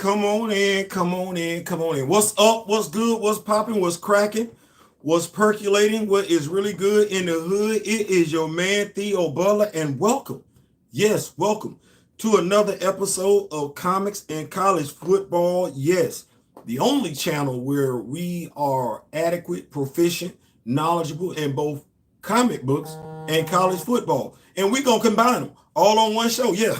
come on in, come on in, come on in. What's up? What's good? What's popping? What's cracking? What's percolating? What is really good in the hood? It is your man Theo Butler, and welcome. Yes, welcome to another episode of Comics and College Football. Yes, the only channel where we are adequate, proficient, knowledgeable in both comic books and college football. And we're gonna combine them all on one show. Yeah.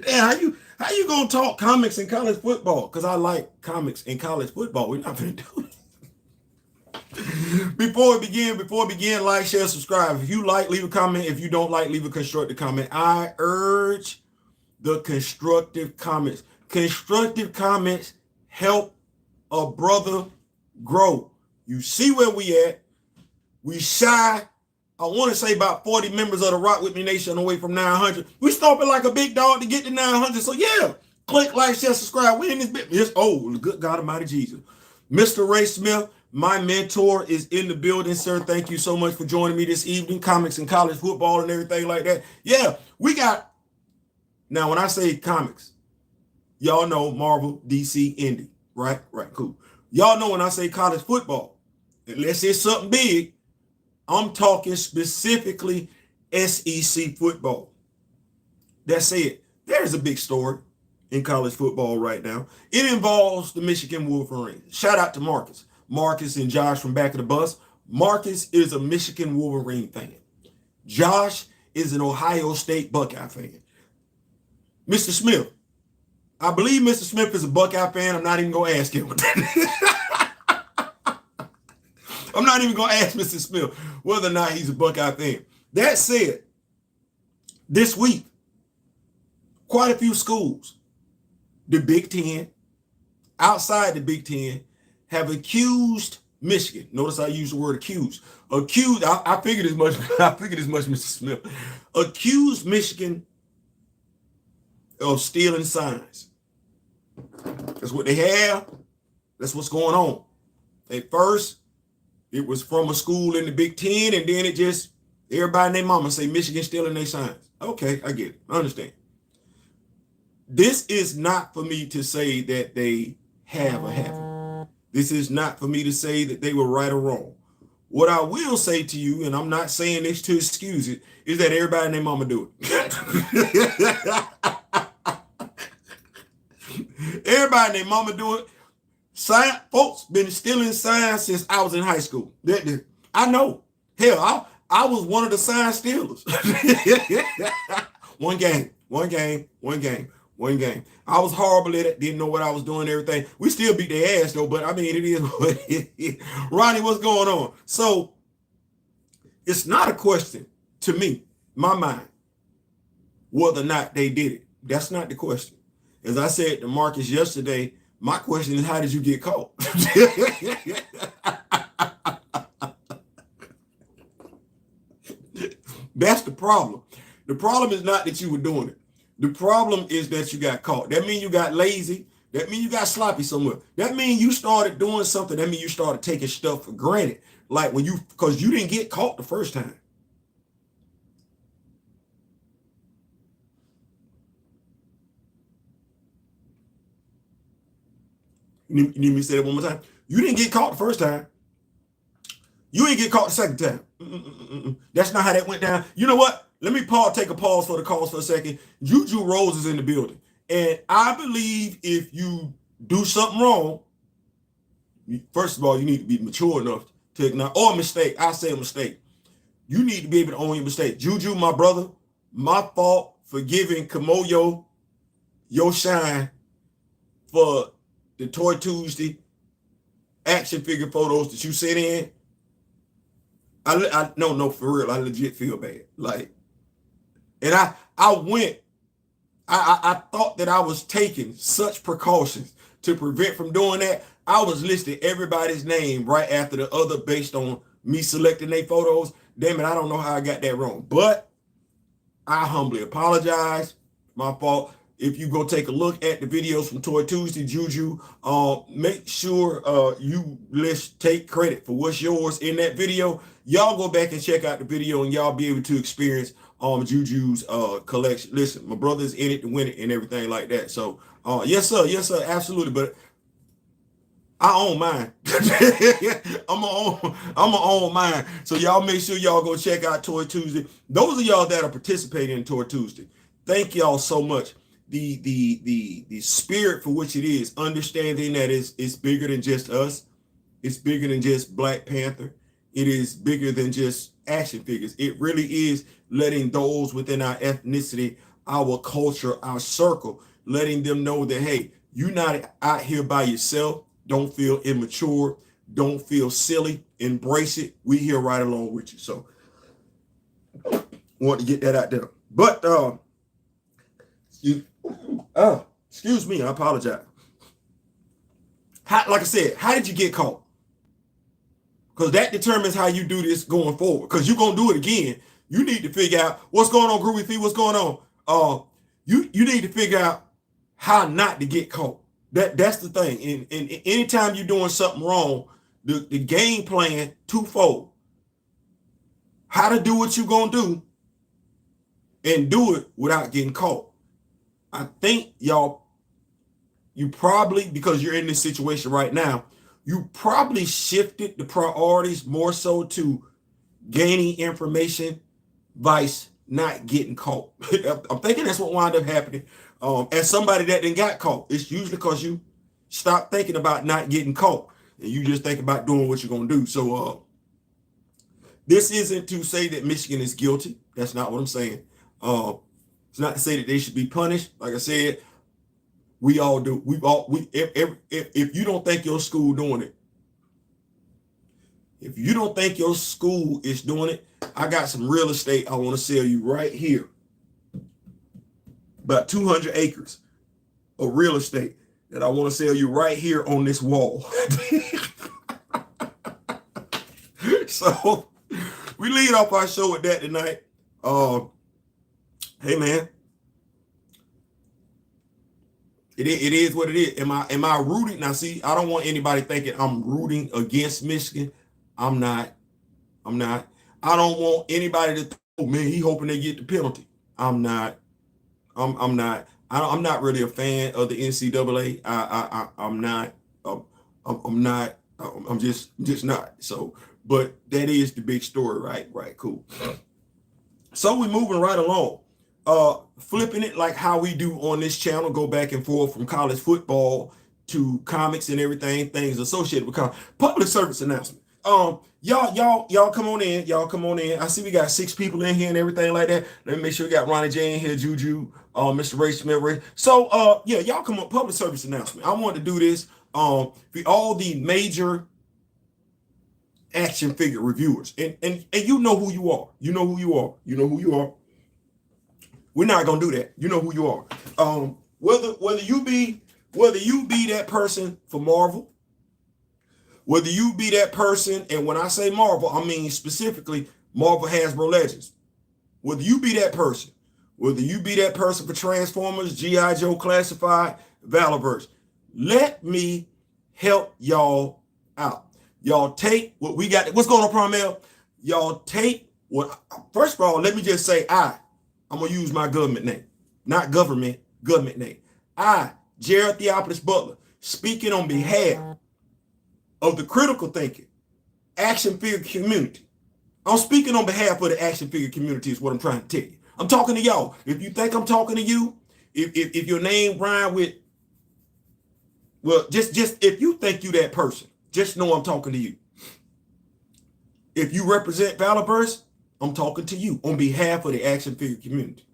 Yeah, how you gonna talk comics and college football? Because I like comics and college football. We're not gonna do it. Before we begin, like, share, subscribe. If you like, leave a comment. If you don't like, leave a constructive comment. I urge the constructive comments. Constructive comments help a brother grow. You see where we at. We shy. I want to say about 40 members of the Rock With Me Nation away from 900. We stomping like a big dog to get to 900. So yeah, click, like, share, subscribe. We in this bit. Oh, good God Almighty Jesus. Mr. Ray Smith, my mentor, is in the building, sir. Thank you so much for joining me this evening. Comics and college football and everything like that. Yeah, we got, now when I say comics, y'all know Marvel, DC, Indie, right? Right, cool. Y'all know when I say college football, unless it's something big, I'm talking specifically SEC football. That's it. There's a big story in college football right now. It involves the Michigan Wolverines. Shout out to Marcus. Marcus and Josh from Back of the Bus. Marcus is a Michigan Wolverine fan. Josh is an Ohio State Buckeye fan. Mr. Smith, I believe Mr. Smith is a Buckeye fan. I'm not even going to ask him. I'm not even going to ask Mr. Smith whether or not he's a Buckeye fan. That said, this week, quite a few schools, the Big Ten, outside the Big Ten, have accused Michigan. Notice I use the word accused. Accused, I figured as much, Mr. Smith. Accused Michigan of stealing signs. That's what they have. That's what's going on. At first, it was from a school in the Big Ten, and then it just, everybody and their mama say Michigan stealing their signs. Okay, I get it. I understand. This is not for me to say that they have or haven't. This is not for me to say that they were right or wrong. What I will say to you, and I'm not saying this to excuse it, is that everybody and their mama do it. Everybody and their mama do it. Folks been stealing signs since I was in high school. I know. Hell, I was one of the sign stealers. One game. I was horrible at it. Didn't know what I was doing, everything. We still beat their ass, though, but I mean, it is what it is. Ronnie, what's going on? So, it's not a question to me, my mind, whether or not they did it. That's not the question. As I said to Marcus yesterday, my question is, how did you get caught? That's the problem. The problem is not that you were doing it. The problem is that you got caught. That means you got lazy. That means you got sloppy somewhere. That means you started doing something. That means you started taking stuff for granted. Like because you didn't get caught the first time. You need me to say that one more time? You didn't get caught the first time. You ain't get caught the second time. That's not how that went down. You know what? Let me take a pause for the calls for a second. Juju Rose is in the building. And I believe if you do something wrong, first of all, you need to be mature enough to acknowledge, or a mistake. I say a mistake. You need to be able to own your mistake. Juju, my brother, my fault for giving Kamoyo your shine for the Toy Tuesday action figure photos that you sent in. No, for real, I legit feel bad. Like, and I thought that I was taking such precautions to prevent from doing that. I was listing everybody's name right after the other based on me selecting their photos. Damn it, I don't know how I got that wrong. But I humbly apologize. My fault. If you go take a look at the videos from Toy Tuesday, Juju, make sure let's take credit for what's yours in that video. Y'all go back and check out the video and y'all be able to experience Juju's collection. Listen, my brother's in it to win it and everything like that. So yes sir, absolutely. But I own mine. I'm gonna own mine. So y'all make sure y'all go check out Toy Tuesday. Those of y'all that are participating in Toy Tuesday, thank y'all so much. The spirit for which it is, understanding that it's bigger than just us. It's bigger than just Black Panther. It is bigger than just action figures. It really is letting those within our ethnicity, our culture, our circle, letting them know that, hey, you're not out here by yourself. Don't feel immature. Don't feel silly. Embrace it. We here right along with you. So want to get that out there. But excuse me, I apologize. Like I said, how did you get caught? Because that determines how you do this going forward. Because you're going to do it again. You need to figure out what's going on, Groovy Fee, what's going on. You need to figure out how not to get caught. That's the thing. And anytime you're doing something wrong, the game plan twofold. How to do what you're going to do and do it without getting caught. I think you probably, because you're in this situation right now, you probably shifted the priorities more so to gaining information, vice not getting caught. I'm thinking that's what wound up happening. As somebody that didn't got caught, it's usually because you stop thinking about not getting caught and you just think about doing what you're going to do. So this isn't to say that Michigan is guilty. That's not what I'm saying. It's not to say that they should be punished. Like I said, we all do. If you don't think your school doing it, if you don't think your school is doing it, I got some real estate I want to sell you right here. About 200 acres of real estate that I want to sell you right here on this wall. So we lead off our show with that tonight. Hey man, it is what it is. Am I rooting? Now see, I don't want anybody thinking I'm rooting against Michigan. I'm not. I don't want anybody to think, oh man, he hoping they get the penalty. I'm not. I'm not really a fan of the NCAA. I'm not. I'm not. I'm just not. So, but that is the big story, right? Right. Cool. So we're moving right along. Flipping it like how we do on this channel, go back and forth from college football to comics and everything, things associated with comics. Public service announcement. Y'all come on in. Y'all come on in. I see we got 6 people in here and everything like that. Let me make sure we got Ronnie J in here, Juju, Mr. Ray Smith. So yeah, y'all come on. Public service announcement. I wanted to do this for all the major action figure reviewers, and you know who you are. You know who you are. You know who you are. We're not gonna do that. You know who you are. Whether you be that person for Marvel, whether you be that person, and when I say Marvel, I mean specifically Marvel Hasbro Legends. Whether you be that person, for Transformers, G.I. Joe Classified, Valorverse, let me help y'all out. Y'all take what we got. What's going on, Promel? Y'all take what, first of all, let me just say I'm going to use my government name, not government name. I, Jared Theopolis Butler, speaking on behalf of the critical thinking action figure community. I'm speaking on behalf of the action figure community is what I'm trying to tell you. I'm talking to y'all. If you think I'm talking to you, if your name rhyme with, well, just if you think you that person, just know I'm talking to you. If you represent Valorverse, I'm talking to you on behalf of the action figure community.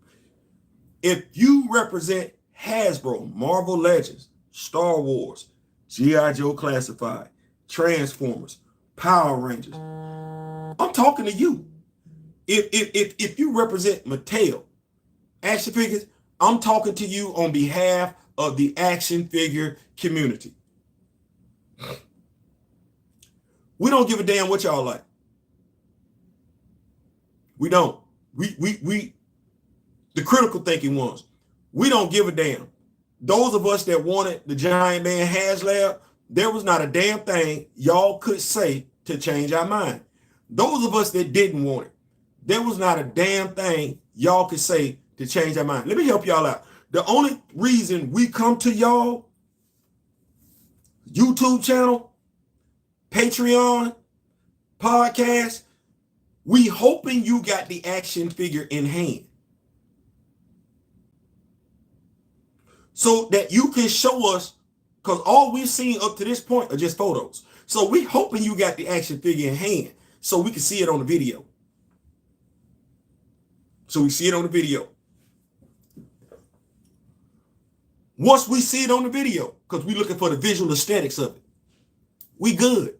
If you represent Hasbro, Marvel Legends, Star Wars, G.I. Joe Classified, Transformers, Power Rangers, I'm talking to you. If you represent Mattel, action figures, I'm talking to you on behalf of the action figure community. We don't give a damn what y'all like. We don't. We the critical thinking ones. We don't give a damn. Those of us that wanted the Giant Man HasLab, there was not a damn thing y'all could say to change our mind. Those of us that didn't want it, there was not a damn thing y'all could say to change our mind. Let me help y'all out. The only reason we come to y'all YouTube channel, Patreon, podcast, we hoping you got the action figure in hand so that you can show us, because all we've seen up to this point are just photos. So we hoping you got the action figure in hand so we can see it on the video. So we see it on the video. Once we see it on the video, because we're looking for the visual aesthetics of it, we good.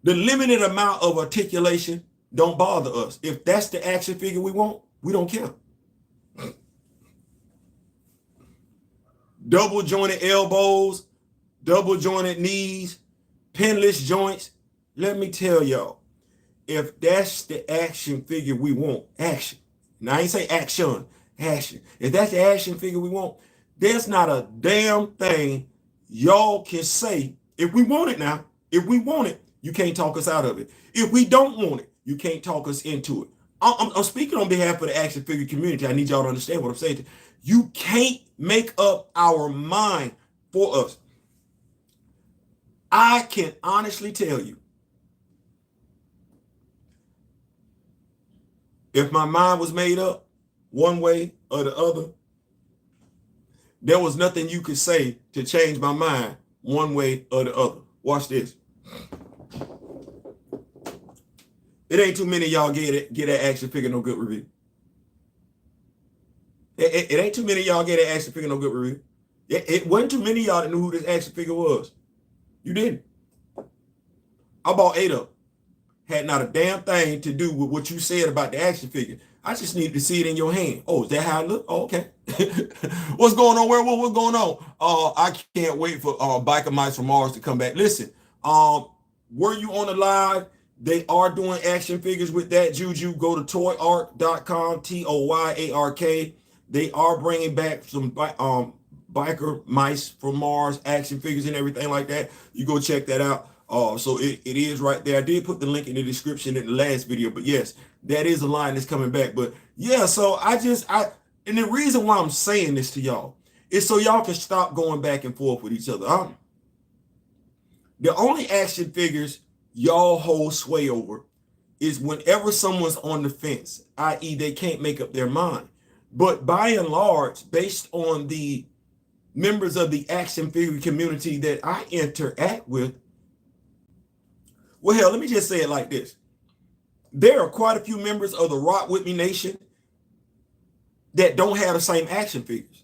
The limited amount of articulation don't bother us. If that's the action figure we want, we don't care. Double jointed elbows, double jointed knees, pinless joints. Let me tell y'all, if that's the action figure we want, action. Now I ain't say action, action. If that's the action figure we want, there's not a damn thing y'all can say. If we want it now, if we want it, you can't talk us out of it. If we don't want it, you can't talk us into it. I'm speaking on behalf of the action figure community. I need y'all to understand what I'm saying. You can't make up our mind for us. I can honestly tell you, if my mind was made up one way or the other, there was nothing you could say to change my mind one way or the other. Watch this. It ain't too many of y'all get that action figure no good review. It ain't too many of y'all get that action figure no good review. It wasn't too many of y'all that knew who this action figure was. You didn't. I bought 8 of them. Had not a damn thing to do with what you said about the action figure. I just needed to see it in your hand. Oh, is that how it look? Oh, okay. What's going on? What's going on? I can't wait for Biker Mice from Mars to come back. Listen, were you on the live? They are doing action figures with that juju. Go to toyark.com, TOYARK. They are bringing back some Biker Mice from Mars action figures and everything like that. You go check that out. So it is right there. I did put the link in the description in the last video, but yes, that is a line that's coming back. But yeah, so and the reason why I'm saying this to y'all is so y'all can stop going back and forth with each other. The only action figures y'all hold sway over is whenever someone's on the fence, i.e. they can't make up their mind. But by and large, based on the members of the action figure community that I interact with, well, hell, let me just say it like this. There are quite a few members of the Rock With Me Nation that don't have the same action figures.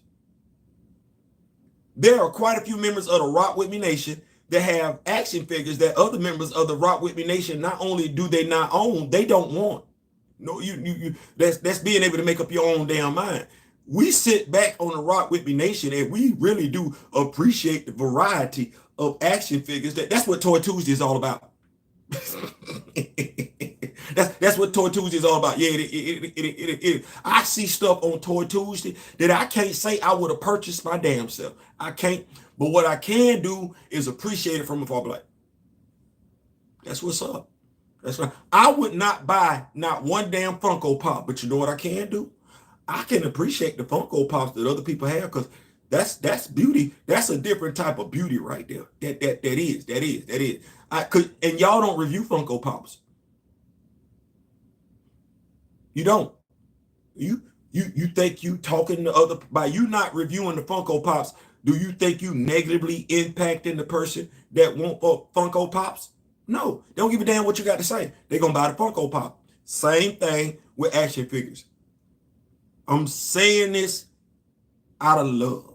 There are quite a few members of the Rock With Me Nation that have action figures that other members of the Rock With Me Nation not only do they not own, they don't want. No, that's being able to make up your own damn mind. We sit back on the Rock With Me Nation and we really do appreciate the variety of action figures. That's what Toy Tuesday is all about. That's what Toy Tuesday is all about. Yeah, I see stuff on Toy Tuesday that I can't say I would have purchased my damn self. I can't. But what I can do is appreciate it from afar. Like, that's what's up. That's right. I would not buy not one damn Funko Pop, but you know what I can do? I can appreciate the Funko Pops that other people have, because that's beauty. That's a different type of beauty right there. That is. And y'all don't review Funko Pops. You don't. You think you talking to other, by you not reviewing the Funko Pops, do you think you negatively impacting the person that want Funko Pops? No, they don't give a damn what you got to say. They're going to buy the Funko Pop. Same thing with action figures. I'm saying this out of love.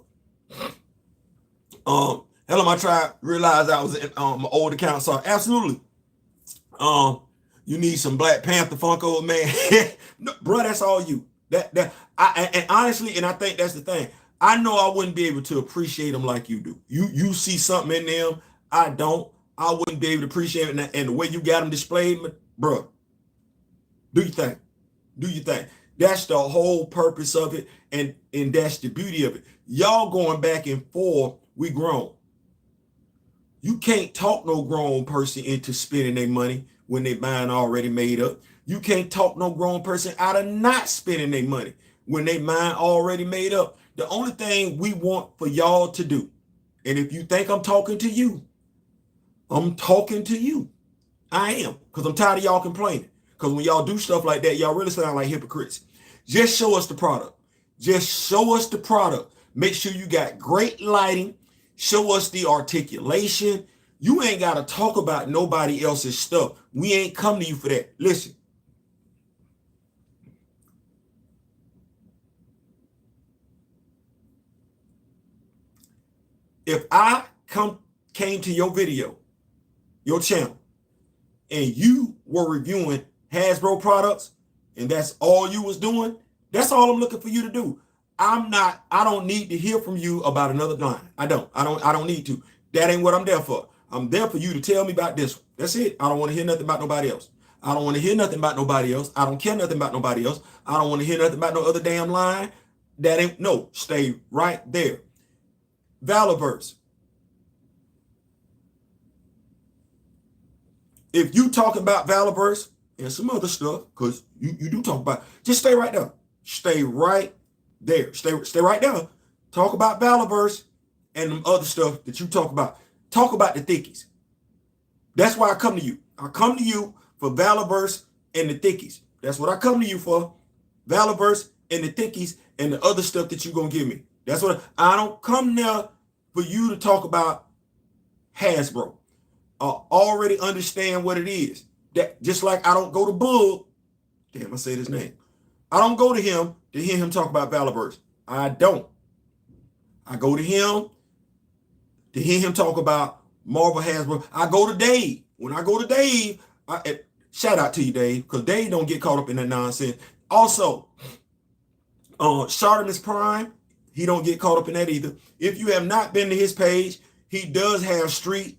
Hello, my tribe. Realized I was in my old account. So absolutely. You need some Black Panther Funko, man. No, bro, that's all you. And honestly, and I think that's the thing. I know I wouldn't be able to appreciate them like you do. You see something in them, I don't. I wouldn't be able to appreciate it. And the way you got them displayed, bro, do you think? Do you think? That's the whole purpose of it, and that's the beauty of it. Y'all going back and forth, we grown. You can't talk no grown person into spending their money when they buying already made up. You can't talk no grown person out of not spending their money when they mind already made up. The only thing we want for y'all to do, and if you think I'm talking to you, I'm talking to you. I am, because I'm tired of y'all complaining. Because when y'all do stuff like that, y'all really sound like hypocrites. Just show us the product. Just show us the product. Make sure you got great lighting. Show us the articulation. You ain't got to talk about nobody else's stuff. We ain't come to you for that. Listen. If I came to your video, your channel, and you were reviewing Hasbro products, and that's all you was doing, that's all I'm looking for you to do. I don't need to hear from you about another line. I don't need to. That ain't what I'm there for. I'm there for you to tell me about this one. That's it. I don't want to hear nothing about nobody else. I don't want to hear nothing about nobody else. I don't care nothing about nobody else. I don't want to hear nothing about no other damn line. That ain't, no, stay right there. Valorverse. If you talk about Valorverse and some other stuff, because you do talk about, just stay right there. Stay right there. Stay right there. Talk about Valorverse and them other stuff that you talk about. Talk about the thickies. That's why I come to you. I come to you for Valorverse and the thickies. That's what I come to you for. Valorverse and the thickies and the other stuff that you're going to give me. That's what I don't come there for you to talk about Hasbro. I already understand what it is. That just like I don't go to Bull. Damn, I said his name. I don't go to him to hear him talk about Valorverse. I don't. I go to him to hear him talk about Marvel Hasbro. I go to Dave. When I go to Dave, shout out to you, Dave, because Dave don't get caught up in that nonsense. Also, Shartimus Prime, he don't get caught up in that either. If you have not been to his page, he does have Street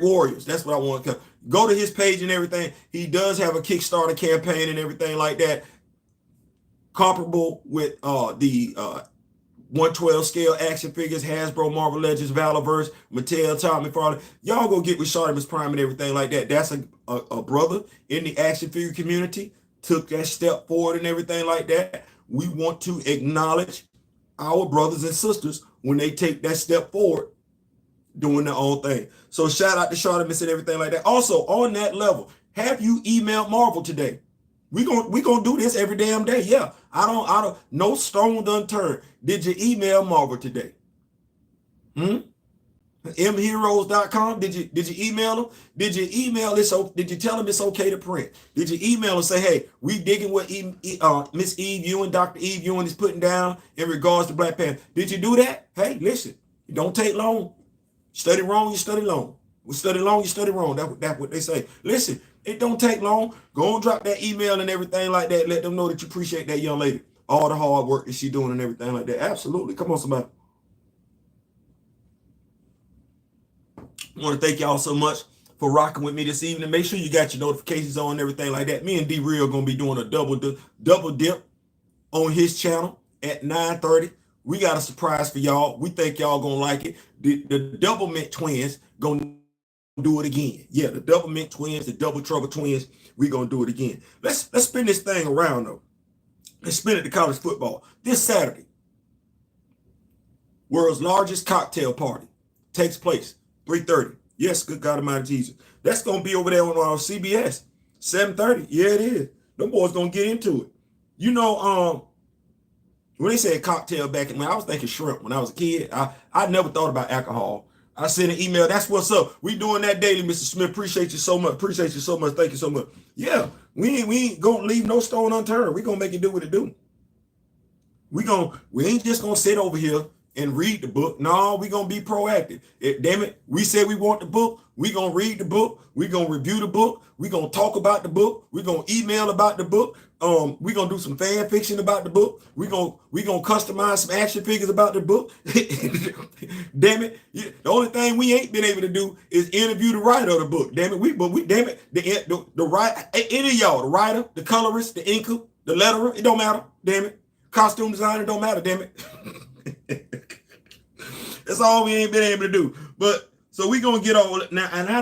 Warriors. That's what I want to go to his page and everything. He does have a Kickstarter campaign and everything like that, comparable with the 112 scale action figures, Hasbro, Marvel Legends, Valorverse, Mattel, Tom McFarlane. Y'all go get with Shartimus Prime and everything like that. That's a brother in the action figure community, took that step forward and everything like that. We want to acknowledge our brothers and sisters when they take that step forward, doing their own thing. So shout out to Shartimus and everything like that. Also, on that level, have you emailed Marvel today? We gonna do this every damn day. Yeah, I don't. No stone unturned. Did you email Marvel today? mheroes.com. Did you email them? Did you email this? Did you tell them it's okay to print? Did you email and say, hey, we digging what Miss Eve Ewing, Dr. Eve Ewing is putting down in regards to Black Panther? Did you do that? Hey, listen, it don't take long. Study wrong, you study long. We study long, you study wrong. That's what they say. Listen, it don't take long. Go and drop that email and everything like that. Let them know that you appreciate that young lady. All the hard work that she's doing and everything like that. Absolutely. Come on, somebody. I want to thank y'all so much for rocking with me this evening. Make sure you got your notifications on and everything like that. Me and D-Real going to be doing a double dip on his channel at 9:30. We got a surprise for y'all. We think y'all going to like it. The Double Mint Twins going to do it again. Yeah, the Double Mint Twins, the Double Trouble Twins, we going to do it again. Let's spin this thing around, though. Let's spin it to college football. This Saturday, world's largest cocktail party takes place, 3:30. Yes, good God Almighty Jesus. That's going to be over there on CBS, 7:30. Yeah, it is. Them boys going to get into it. You know, when they said cocktail back in, I was thinking shrimp when I was a kid. I never thought about alcohol. I sent an email. That's what's up. We doing that daily, Mr. Smith. Appreciate you so much. Appreciate you so much. Thank you so much. Yeah, we ain't gonna leave no stone unturned. We gonna make it do what it do. We ain't just gonna sit over here and read the book. No, we gonna be proactive. Damn it, we said we want the book. We gonna read the book. We gonna review the book. We gonna talk about the book. We gonna email about the book. We gonna do some fan fiction about the book. We gonna customize some action figures about the book. Damn it, the only thing we ain't been able to do is interview the writer of the book. Damn it, damn it, the writer, any of y'all, the writer, the colorist, the inker, the letterer, it don't matter. Damn it, costume designer, don't matter. Damn it. That's all we ain't been able to do. But So we're going to get all now, and I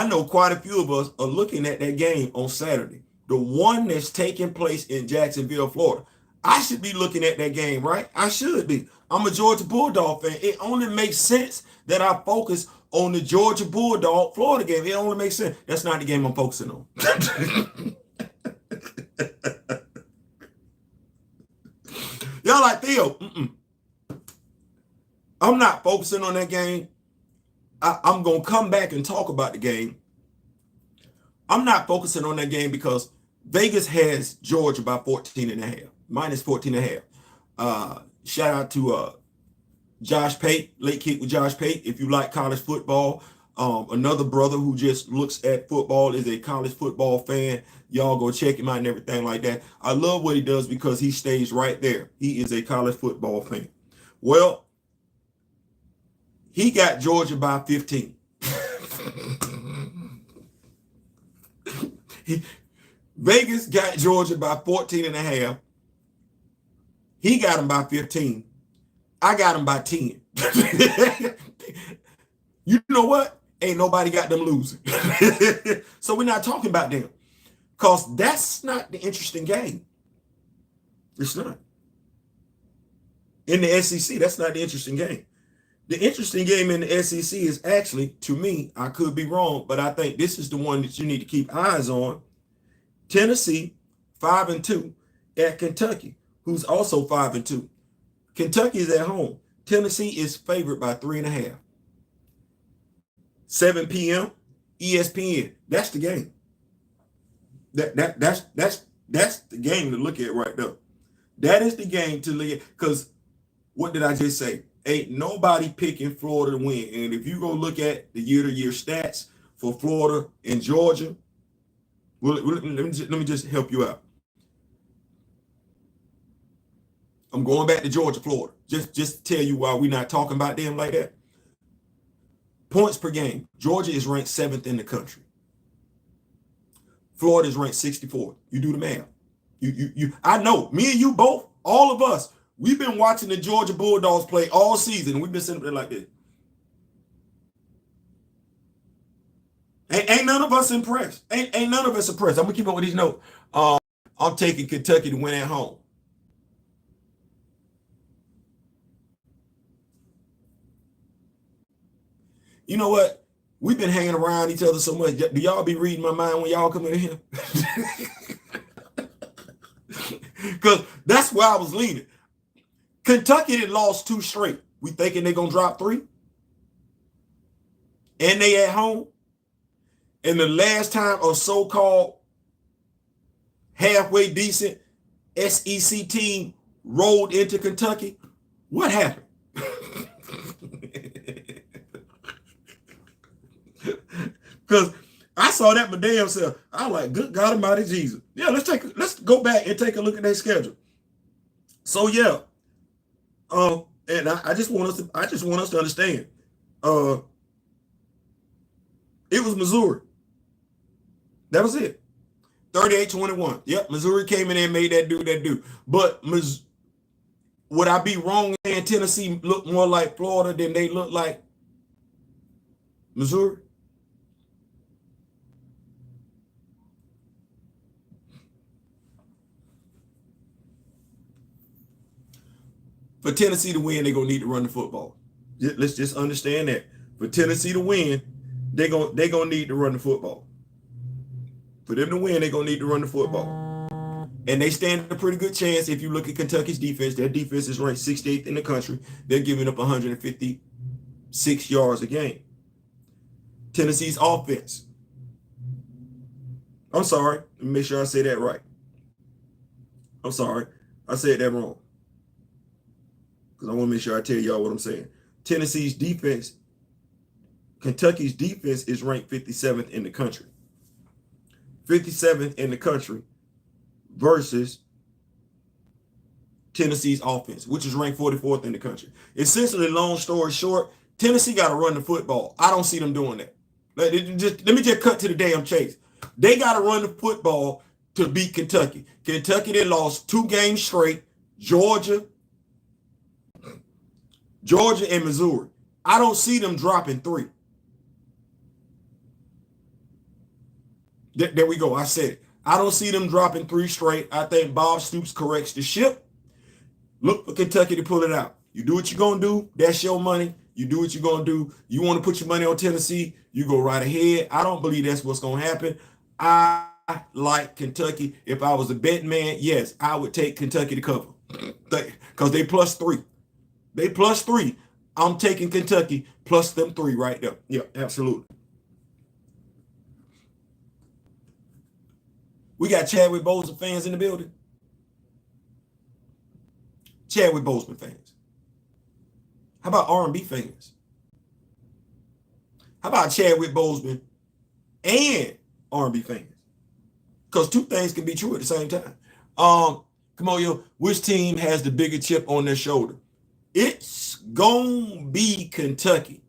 know quite a few of us are looking at that game on Saturday, the one that's taking place in Jacksonville, Florida. I should be looking at that game, right? I should be. I'm a Georgia Bulldog fan. It only makes sense that I focus on the Georgia Bulldog Florida game. It only makes sense. That's not the game I'm focusing on. Y'all like, Theo, I'm not focusing on that game. I'm going to come back and talk about the game. I'm not focusing on that game because Vegas has Georgia by 14.5, minus 14.5. Shout out to Josh Pate, Late Kick with Josh Pate. If you like college football, another brother who just looks at football is a college football fan. Y'all go check him out and everything like that. I love what he does because he stays right there. He is a college football fan. Well, he got Georgia by 15. Vegas got Georgia by 14.5. He got him by 15. I got him by 10. You know what? Ain't nobody got them losing. So we're not talking about them. Because that's not the interesting game. It's not. In the SEC, that's not the interesting game. The interesting game in the SEC is actually, to me, I could be wrong, but I think this is the one that you need to keep eyes on. Tennessee, 5-2 at Kentucky, who's also 5-2. Kentucky is at home. Tennessee is favored by 3.5. 7 p.m. ESPN. That's the game. That's the game to look at right there. That is the game to look at. Because what did I just say? Ain't nobody picking Florida to win. And if you go look at the year-to-year stats for Florida and Georgia, well, let me just help you out. I'm going back to Georgia, Florida. Just to tell you why we're not talking about them like that. Points per game. Georgia is ranked 7th in the country. Florida is ranked 64th. You do the math. I know, me and you both, all of us, we've been watching the Georgia Bulldogs play all season, and we've been sitting there like this. Ain't none of us impressed. Ain't none of us impressed. I'm gonna keep up with these notes. I'm taking Kentucky to win at home. You know what? We've been hanging around each other so much. Do y'all be reading my mind when y'all come in here? Because that's where I was leaning. Kentucky had lost 2 straight. We thinking they're going to drop 3? And they at home? And the last time a so-called halfway decent SEC team rolled into Kentucky, what happened? Because I saw that my damn self. I was like, good God Almighty Jesus. Yeah, let's go back and take a look at their schedule. So yeah, and I just want us to understand. It was Missouri. That was it. 38-21. Yep, Missouri came in and made that do. But would I be wrong saying Tennessee looked more like Florida than they look like Missouri? For Tennessee to win, they're going to need to run the football. Let's just understand that. For Tennessee to win, they're going to need to run the football. For them to win, they're going to need to run the football. And they stand a pretty good chance if you look at Kentucky's defense. Their defense is ranked 68th in the country. They're giving up 156 yards a game. Tennessee's offense. I'm sorry. Let me make sure I say that right. I'm sorry. I said that wrong. Because I want to make sure I tell y'all what I'm saying. Tennessee's defense, Kentucky's defense is ranked 57th in the country. 57th in the country versus Tennessee's offense, which is ranked 44th in the country. Essentially, long story short, Tennessee got to run the football. I don't see them doing that. Let me just cut to the damn chase. They got to run the football to beat Kentucky. Kentucky, they lost 2 games straight. Georgia Georgia and Missouri. I don't see them dropping 3. There we go. I said it. I don't see them dropping 3 straight. I think Bob Stoops corrects the ship. Look for Kentucky to pull it out. You do what you're going to do. That's your money. You do what you're going to do. You want to put your money on Tennessee, you go right ahead. I don't believe that's what's going to happen. I like Kentucky. If I was a betting man, yes, I would take Kentucky to cover. Because they +3. They +3. I'm taking Kentucky plus them 3 right there. Yeah, absolutely. We got Chadwick Boseman fans in the building. Chadwick Boseman fans. How about R&B fans? How about Chadwick Boseman and R&B fans? Because 2 things can be true at the same time. Come on, yo. Which team has the bigger chip on their shoulder? It's gonna be Kentucky.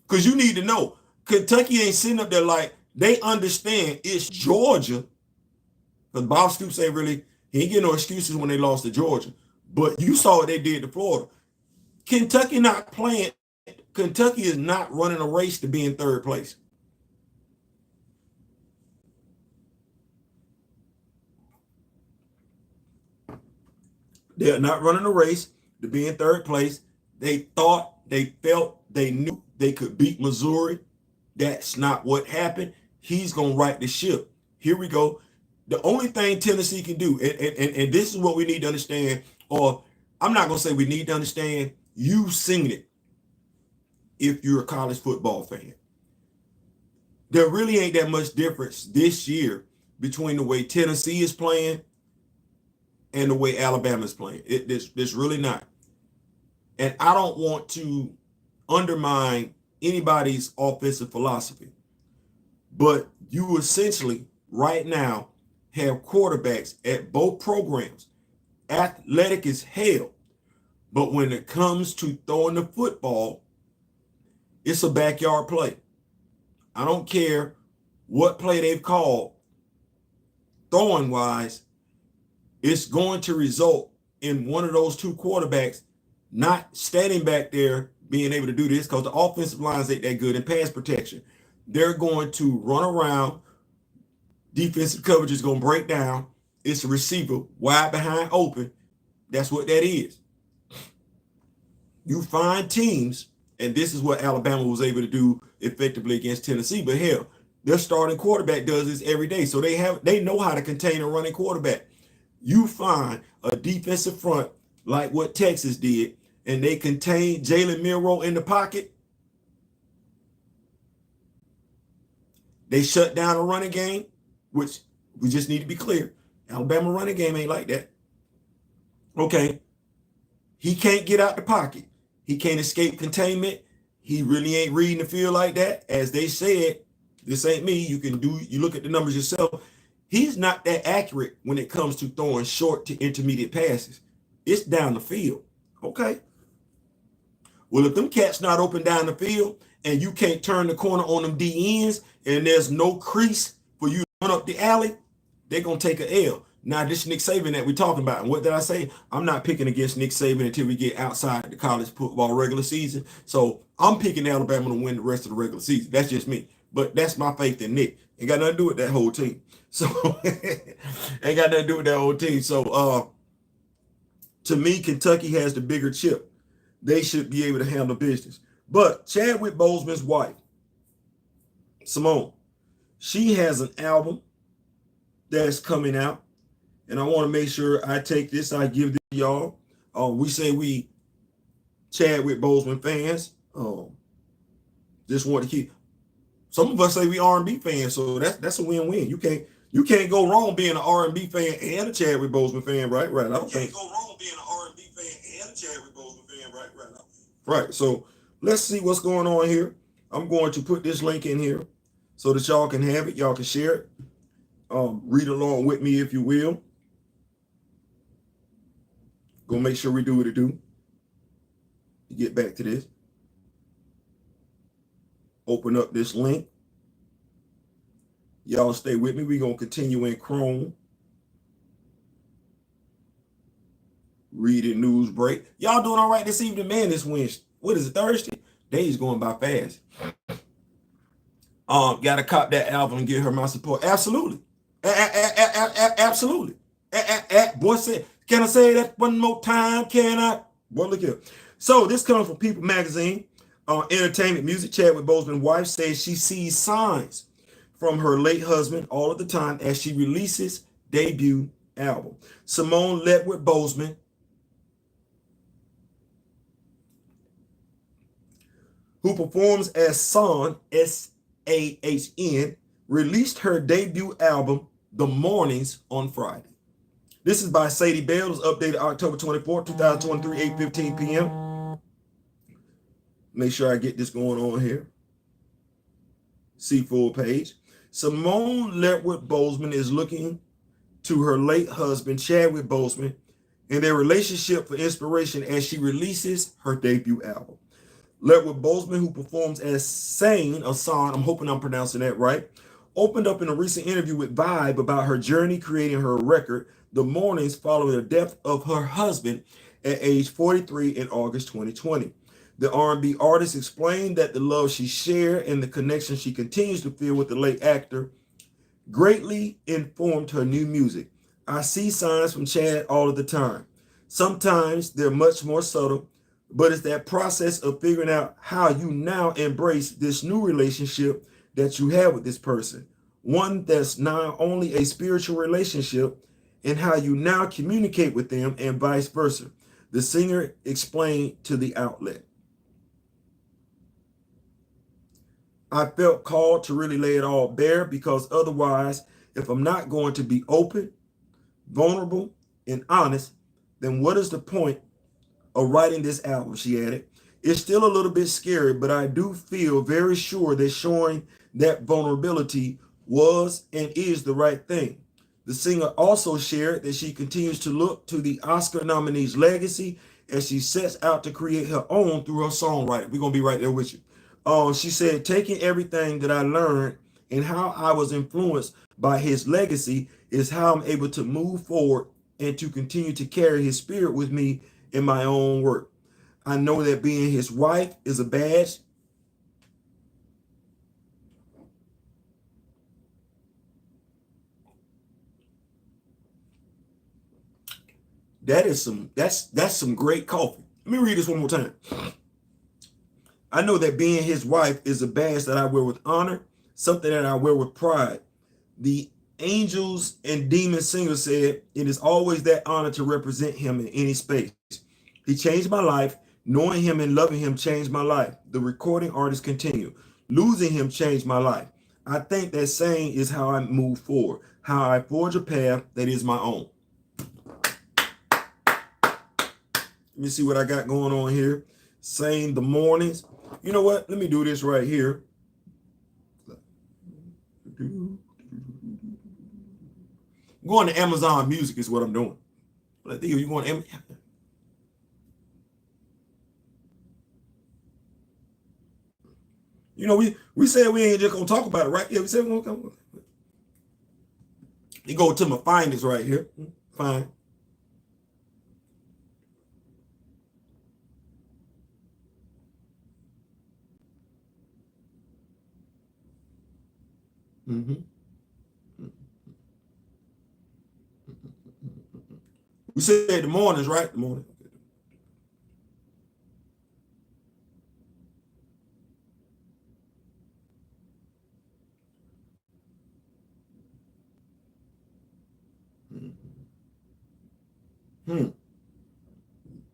Because you need to know, Kentucky ain't sitting up there like, they understand it's Georgia. Because Bob Stoops ain't really, he ain't getting no excuses when they lost to Georgia. But you saw what they did to Florida. Kentucky not playing. Kentucky is not running a race to be in 3rd place. They're not running a race to be in 3rd place. They thought, they felt, they knew they could beat Missouri. That's not what happened. He's going to right the ship. Here we go. The only thing Tennessee can do, and this is what we need to understand, or I'm not going to say we need to understand, you've seen it if you're a college football fan. There really ain't that much difference this year between the way Tennessee is playing and the way Alabama is playing. There's really not. And I don't want to undermine anybody's offensive philosophy, but you essentially right now have quarterbacks at both programs, athletic as hell, but when it comes to throwing the football, it's a backyard play. I don't care what play they've called, throwing wise, it's going to result in one of those 2 quarterbacks not standing back there being able to do this, because the offensive lines ain't that good in pass protection. They're going to run around. Defensive coverage is going to break down. It's a receiver wide behind open. That's what that is. You find teams, and this is what Alabama was able to do effectively against Tennessee, but hell, their starting quarterback does this every day. So they know how to contain a running quarterback. You find a defensive front like what Texas did, and they contain Jalen Milroe in the pocket. They shut down a running game, which we just need to be clear. Alabama running game ain't like that. Okay. He can't get out the pocket. He can't escape containment. He really ain't reading the field like that. As they said, this ain't me. You look at the numbers yourself. He's not that accurate when it comes to throwing short to intermediate passes. It's down the field. Okay. Well, if them cats not open down the field and you can't turn the corner on them DNs and there's no crease for you to run up the alley, they're going to take an L. Now, this Nick Saban that we're talking about, and what did I say? I'm not picking against Nick Saban until we get outside the college football regular season. So I'm picking Alabama to win the rest of the regular season. That's just me. But that's my faith in Nick. Ain't got nothing to do with that whole team. So ain't got nothing to do with that whole team. So to me, Kentucky has the bigger chip. They should be able to handle business. But Chadwick Boseman's wife, Simone, she has an album that's coming out. And I want to make sure I take this, I give this to y'all. We say we Chadwick Boseman fans. Just want to keep. Some of us say we R&B fans, so that's a win-win. You can't go wrong being an R&B fan and a Chadwick Boseman fan, right? I don't think. You can't go wrong being an R&B fan and a Chadwick Boseman fan, right? Right. So let's see what's going on here. I'm going to put this link in here so that y'all can have it. Y'all can share it. Read along with me if you will. Go make sure we do what it do. Get back to this. Open up this link. Y'all stay with me. We're going to continue in Chrome. Reading news break. Y'all doing all right this evening, man? This Wednesday. What is it, Thursday? Days going by fast. Gotta cop that album and give her my support. Absolutely. Absolutely. Boy said, can I say that one more time? Can I? Boy, look here. So this comes from People Magazine. Entertainment music. Chadwick Boseman's wife says she sees signs from her late husband all of the time as she releases debut album. Simone Ledward Boseman, who performs as Son, S-A-H-N, released her debut album, The Mornings, on Friday. This is by Sadie Bell. It was updated October 24, 2023, 8:15 p.m. Make sure I get this going on here. See full page. Simone Ledward Boseman is looking to her late husband, Chadwick Boseman, and their relationship for inspiration as she releases her debut album. Ledward Boseman, who performs as Sane, a Son, I'm hoping I'm pronouncing that right, opened up in a recent interview with Vibe about her journey creating her record, The Mornings, following the death of her husband at age 43 in August 2020. The R&B artist explained that the love she shared and the connection she continues to feel with the late actor greatly informed her new music. I see signs from Chad all of the time. Sometimes they're much more subtle, but it's that process of figuring out how you now embrace this new relationship that you have with this person. One that's not only a spiritual relationship, and how you now communicate with them and vice versa. The singer explained to the outlet. I felt called to really lay it all bare because otherwise, if I'm not going to be open, vulnerable, and honest, then what is the point of writing this album, she added. It's still a little bit scary, but I do feel very sure that showing that vulnerability was and is the right thing. The singer also shared that she continues to look to the Oscar nominee's legacy as she sets out to create her own through her songwriting. We're going to be right there with you. She said, taking everything that I learned and how I was influenced by his legacy is how I'm able to move forward and to continue to carry his spirit with me in my own work. I know that being his wife is a badge. That's some great coffee. Let me read this one more time. I know that being his wife is a badge that I wear with honor, something that I wear with pride. The Angels and Demon singer said, it is always that honor to represent him in any space. He changed my life. Knowing him and loving him changed my life. The recording artist continued. Losing him changed my life. I think that saying is how I move forward, how I forge a path that is my own. Let me see what I got going on here. Saying The Mornings. You know what? Let me do this right here. Going to Amazon Music is what I'm doing. You going to Amazon? You know, we said we ain't just gonna talk about it, right? Yeah, we said we're gonna come. You go to my findings right here. Fine. Mm-hmm. We said The Mornings, right? The Morning.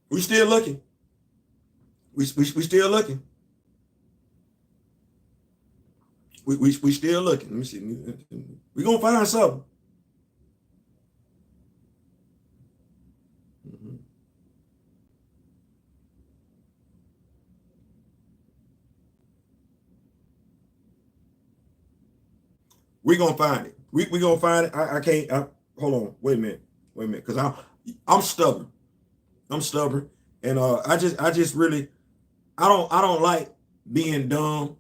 We still looking. We still looking. We still looking. Let me see. We gonna find something. We gonna find it. We gonna find it. I can't. Hold on. Wait a minute, because I'm stubborn. I'm stubborn, and I just really I don't like being dumb.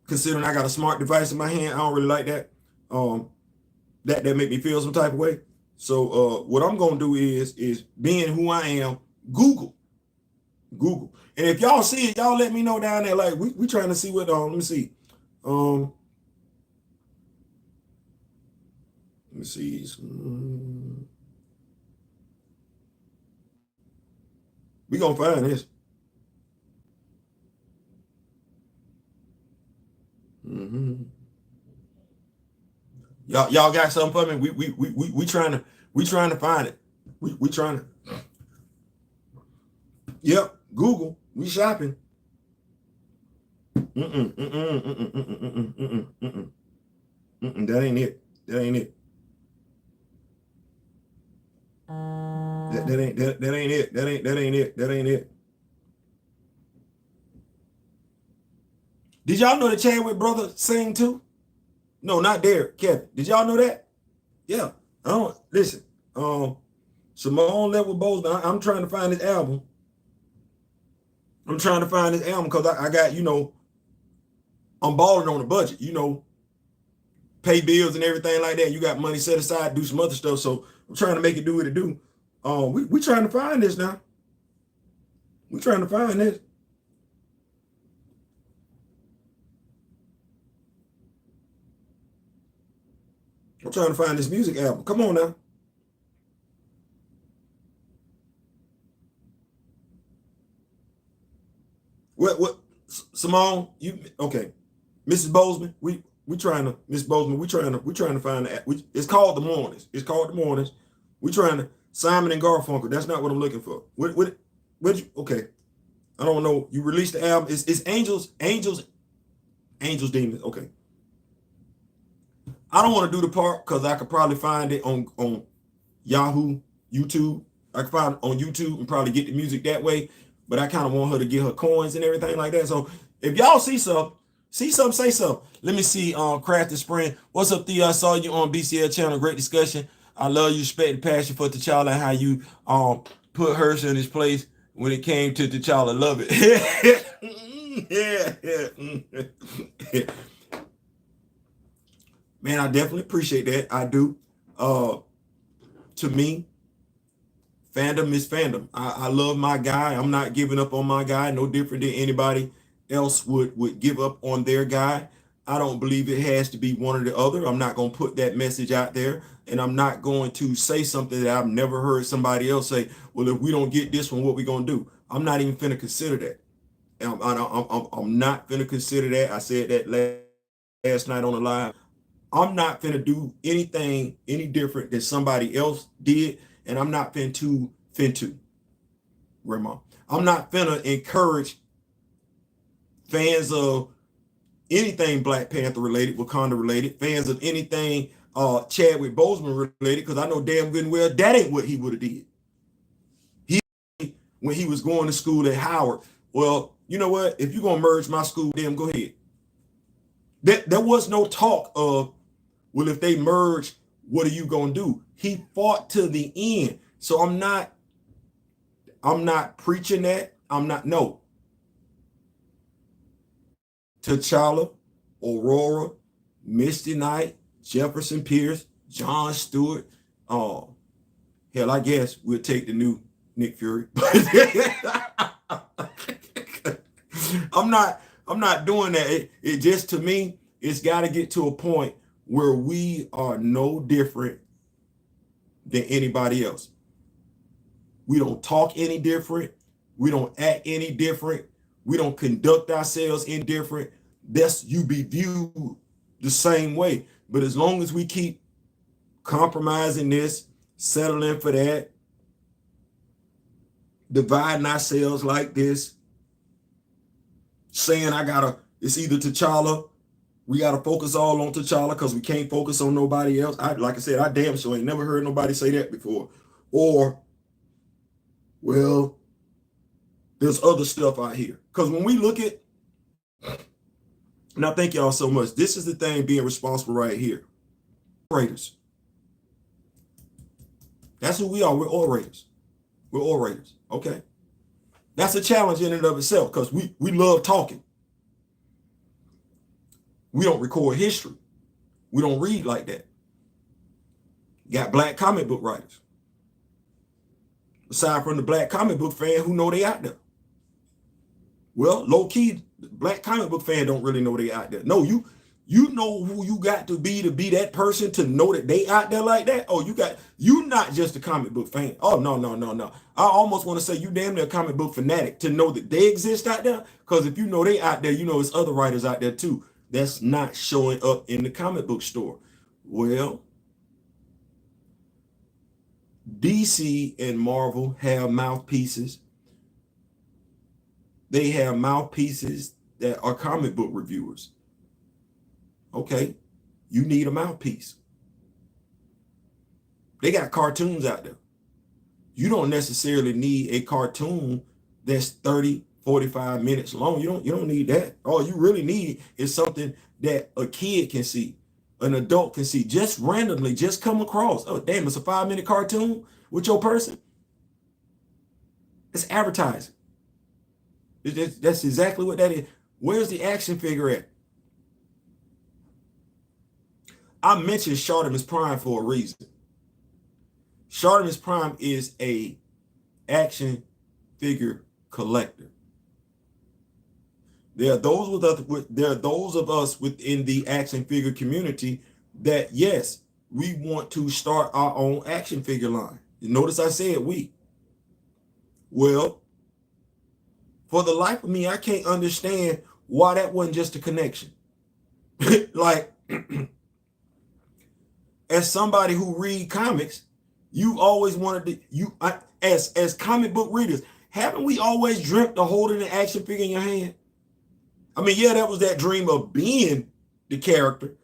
Considering I got a smart device in my hand, I don't really like that. That make me feel some type of way. So what I'm gonna do is being who I am, Google. And if y'all see it, y'all let me know down there. Like we trying to see what let me see. Let me see. We gonna find this. Y'all got something for me? We trying to find it. We trying to. Yep, Google. We shopping. That ain't it. That ain't it. That ain't it. That ain't it. That ain't it. Did y'all know the Chadwick brother sing too? No, not Derek. Kevin. Did y'all know that? Yeah. I don't listen. Simone Level Boseman. I'm trying to find this album. I'm trying to find this album because I got, I'm balling on a budget, pay bills and everything like that. You got money set aside, do some other stuff. So I'm trying to make it do what it do. We trying to find this now. We trying to find this. I'm trying to find this music album. Come on now. What Simone, okay. Mrs. Boseman, we trying to Miss Boseman, we trying to find the it's called The Mornings. It's called The Mornings. We trying to Simon and Garfunkel. That's not what I'm looking for. What okay. I don't know. You released the album. It's Angels Demons. Okay. I don't want to do the part because I could probably find it on Yahoo, YouTube. I could find it on YouTube and probably get the music that way. But I kind of want her to get her coins and everything like that. So if y'all see something, say something. Let me see, Crafted Spring. What's up, Theo? I saw you on BCL channel. Great discussion. I love you, respect and passion for T'Challa and how you put Herschel in his place when it came to T'Challa. Love it. Yeah. Man, I definitely appreciate that. I do. To me, fandom is fandom. I love my guy. I'm not giving up on my guy. No different than anybody else would give up on their guy. I don't believe it has to be one or the other. I'm not going to put that message out there. And I'm not going to say something that I've never heard somebody else say. Well, if we don't get this one, what we going to do? I'm not even finna consider that. I'm not finna consider that. I said that last night on the live. I'm not finna do anything any different than somebody else did. And I'm not finna, Grandma. I'm not finna encourage fans of anything Black Panther related, Wakanda related, fans of anything Chadwick Boseman related, because I know damn good and well that ain't what he would have did. When he was going to school at Howard, well, you know what? If you're gonna merge my school, damn, go ahead. There was no talk of, well, if they merge, what are you gonna do? He fought to the end. So I'm not preaching that. No. T'Challa, Aurora, Misty Knight, Jefferson Pierce, John Stewart. Hell, I guess we'll take the new Nick Fury. I'm not doing that. It just, to me, it's got to get to a point where we are no different than anybody else. We don't talk any different. We don't act any different. We don't conduct ourselves any different. You be viewed the same way. But as long as we keep compromising this, settling for that, dividing ourselves like this, saying it's either T'Challa, we gotta focus all on T'Challa because we can't focus on nobody else. Like I said, I damn sure ain't never heard nobody say that before. Or, well, there's other stuff out here. Because when we look at, and I thank y'all so much, this is the thing being responsible right here. Orators. That's who we are. We're orators. We're orators. Okay. That's a challenge in and of itself because we love talking. We don't record history. We don't read like that. Got black comic book writers. Aside from the black comic book fan who know they out there. Well, low key, black comic book fan don't really know they out there. No, you know who you got to be that person to know that they out there like that. Oh, you not just a comic book fan. Oh, no. I almost want to say you damn near a comic book fanatic to know that they exist out there. Because if you know they out there, you know it's other writers out there too that's not showing up in the comic book store. Well, DC and Marvel have mouthpieces. They have mouthpieces that are comic book reviewers. Okay, you need a mouthpiece. They got cartoons out there. You don't necessarily need a cartoon that's 30, 45 minutes long. You don't need that. All you really need is something that a kid can see, an adult can see, just randomly, just come across. Oh, damn, it's a 5-minute cartoon with your person. It's advertising. That's exactly what that is. Where's the action figure at? I mentioned Shartimus Prime for a reason. Shartimus Prime is a action figure collector. There are those of us within the action figure community that, yes, we want to start our own action figure line. You notice I said we. Well, for the life of me, I can't understand why that wasn't just a connection. Like, as somebody who read comics, you always wanted to, as comic book readers, haven't we always dreamt of holding an action figure in your hand? I mean, yeah, that was that dream of being the character,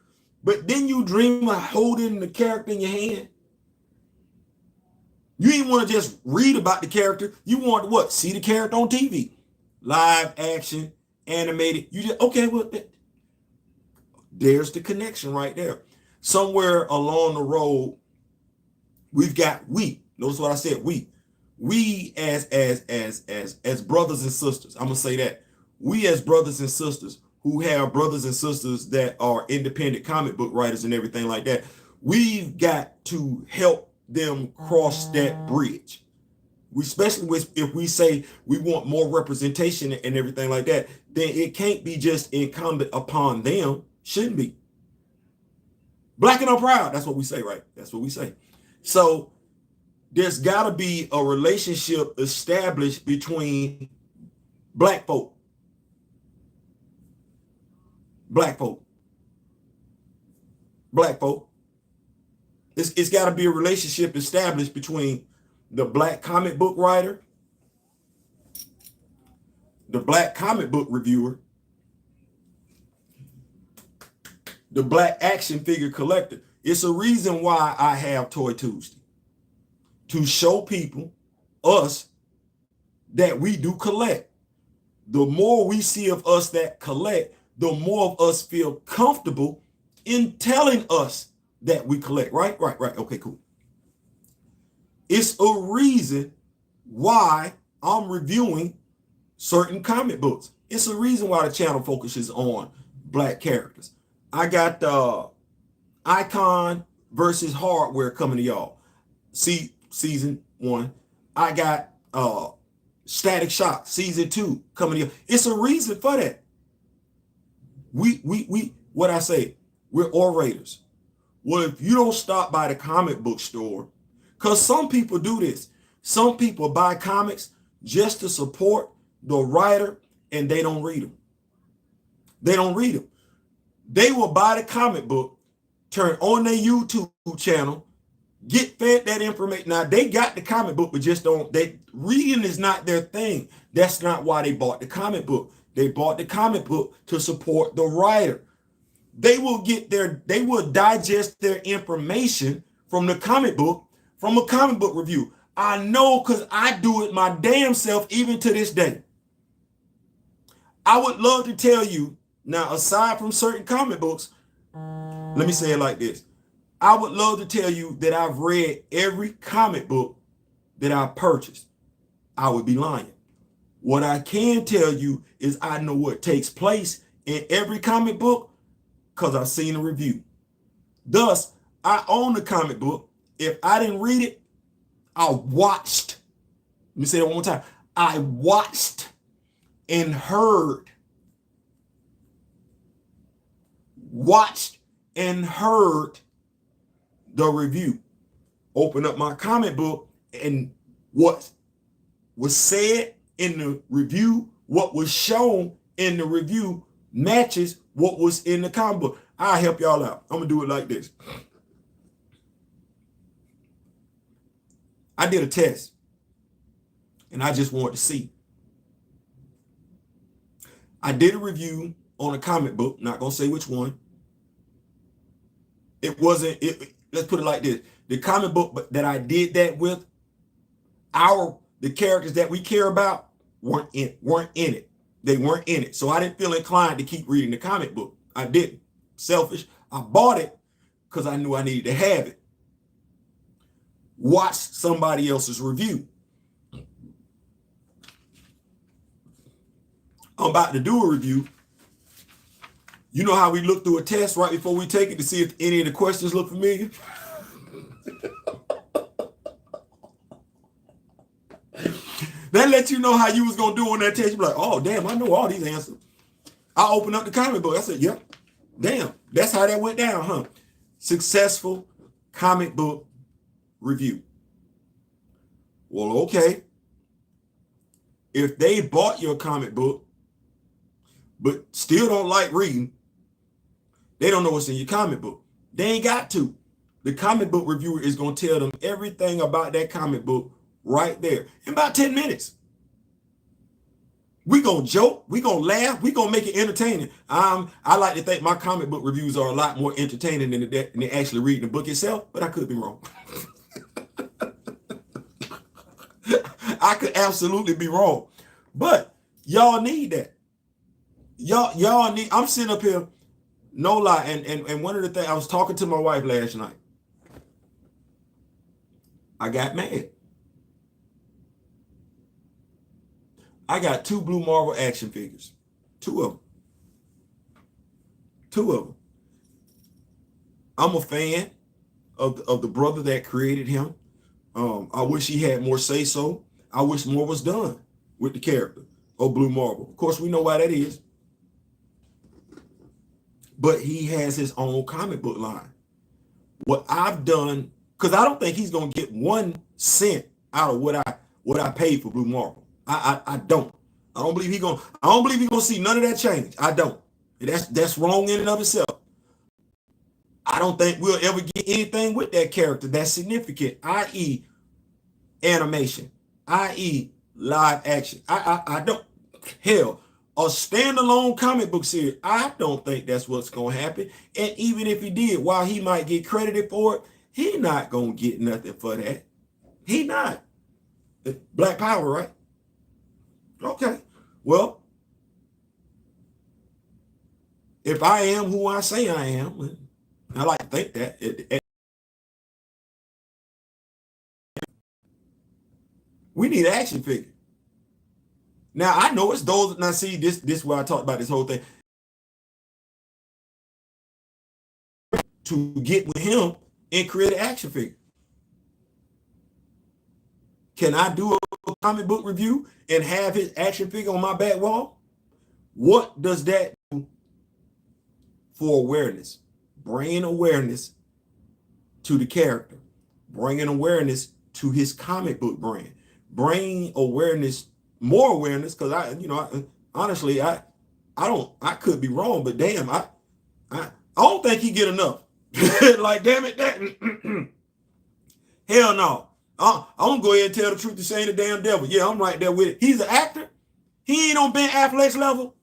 but then you dream of holding the character in your hand. You didn't want to just read about the character. You want to what? See the character on TV, live action, animated. You just, okay, well, there's the connection right there. Somewhere along the road, we've got notice what I said, we as brothers and sisters, I'm gonna say that, we as brothers and sisters who have brothers and sisters that are independent comic book writers and everything like that, we've got to help them cross that bridge. We, especially if we say we want more representation and everything like that, then it can't be just incumbent upon them. Shouldn't be. Black and I'm proud. That's what we say, right? That's what we say. So there's got to be a relationship established between black folk. It's got to be a relationship established between the black comic book writer, the black comic book reviewer, the black action figure collector. It's a reason why I have Toy Tuesday, to show people, us, that we do collect. The more we see of us that collect, the more of us feel comfortable in telling us that we collect. Right. Okay, cool. It's a reason why I'm reviewing certain comic books. It's a reason why the channel focuses on black characters. I got Icon versus Hardware coming to y'all. See, season 1. I got Static Shock season 2 coming to y'all. It's a reason for that. We what I say, we're orators. Well, if you don't stop by the comic book store, because some people do this. Some people buy comics just to support the writer, and they don't read them. They will buy the comic book, turn on their YouTube channel, get fed that information. Now, they got the comic book, but reading is not their thing. That's not why they bought the comic book. They bought the comic book to support the writer. They will digest their information from the comic book, from a comic book review. I know, because I do it my damn self even to this day. I would love to tell you, now, aside from certain comic books, let me say it like this. I would love to tell you that I've read every comic book that I purchased. I would be lying. What I can tell you is I know what takes place in every comic book because I've seen a review. Thus, I own the comic book. If I didn't read it, I watched. Let me say it one more time. I watched and heard. Watched and heard the review. Open up my comic book, and what was said in the review, what was shown in the review matches what was in the comic book. I'll help y'all out. I'm going to do it like this. I did a test, and I just wanted to see. I did a review on a comic book, not going to say which one. It wasn't, let's put it like this. The comic book that I did that with, the characters that we care about weren't in it. They weren't in it. So I didn't feel inclined to keep reading the comic book. I didn't. Selfish. I bought it because I knew I needed to have it. Watched somebody else's review. I'm about to do a review. You know how we look through a test right before we take it to see if any of the questions look familiar? That lets you know how you was going to do on that test. You be like, oh, damn, I know all these answers. I opened up the comic book. I said, yep, damn, that's how that went down, huh? Successful comic book review. Well, okay. If they bought your comic book, but still don't like reading, they don't know what's in your comic book. They ain't got to. The comic book reviewer is going to tell them everything about that comic book right there in about 10 minutes. We gonna joke, we gonna laugh, we gonna make it entertaining. I like to think my comic book reviews are a lot more entertaining than actually reading the book itself, but I could be wrong. I could absolutely be wrong, but y'all need that. Y'all need. I'm sitting up here, no lie, and one of the things I was talking to my wife last night. I got mad. I got 2 Blue Marvel action figures. 2 of them. 2 of them. I'm a fan of the brother that created him. I wish he had more say so. I wish more was done with the character of Blue Marvel. Of course, we know why that is. But he has his own comic book line. What I've done, because I don't think he's gonna get 1 cent out of what I paid for Blue Marvel. I don't. I don't believe he's gonna see none of that change. I don't. That's wrong in and of itself. I don't think we'll ever get anything with that character that's significant, i.e. animation, i.e. live action. I don't. Hell, a standalone comic book series, I don't think that's what's going to happen. And even if he did, while he might get credited for it, he not going to get nothing for that. He not. Black Power, right? Okay. Well, if I am who I say I am, I like to think that, we need an action figure. Now, I know it's those, now see, this is where I talked about this whole thing. To get with him and create an action figure. Can I do a comic book review and have his action figure on my back wall? What does that do for awareness? Bringing awareness to the character. Bringing awareness to his comic book brand. Bringing awareness, more awareness, because honestly, I could be wrong, but damn, I don't think he get enough. Like, damn it, hell no. I'm gonna go ahead and tell the truth to shame the damn devil. Yeah, I'm right there with it. He's an actor. He ain't on Ben Affleck's level.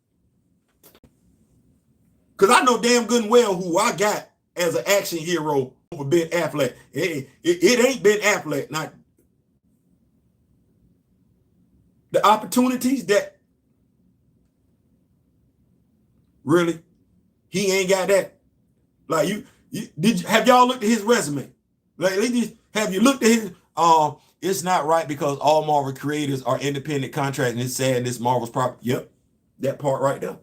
Because I know damn good and well who I got as an action hero over Ben Affleck. It ain't Ben Affleck. Not the opportunities that really he ain't got that. Like have y'all looked at his resume? Like, have you looked at his? It's not right because all Marvel creators are independent contractors, and it's sad and this Marvel's property. Yep, that part right there.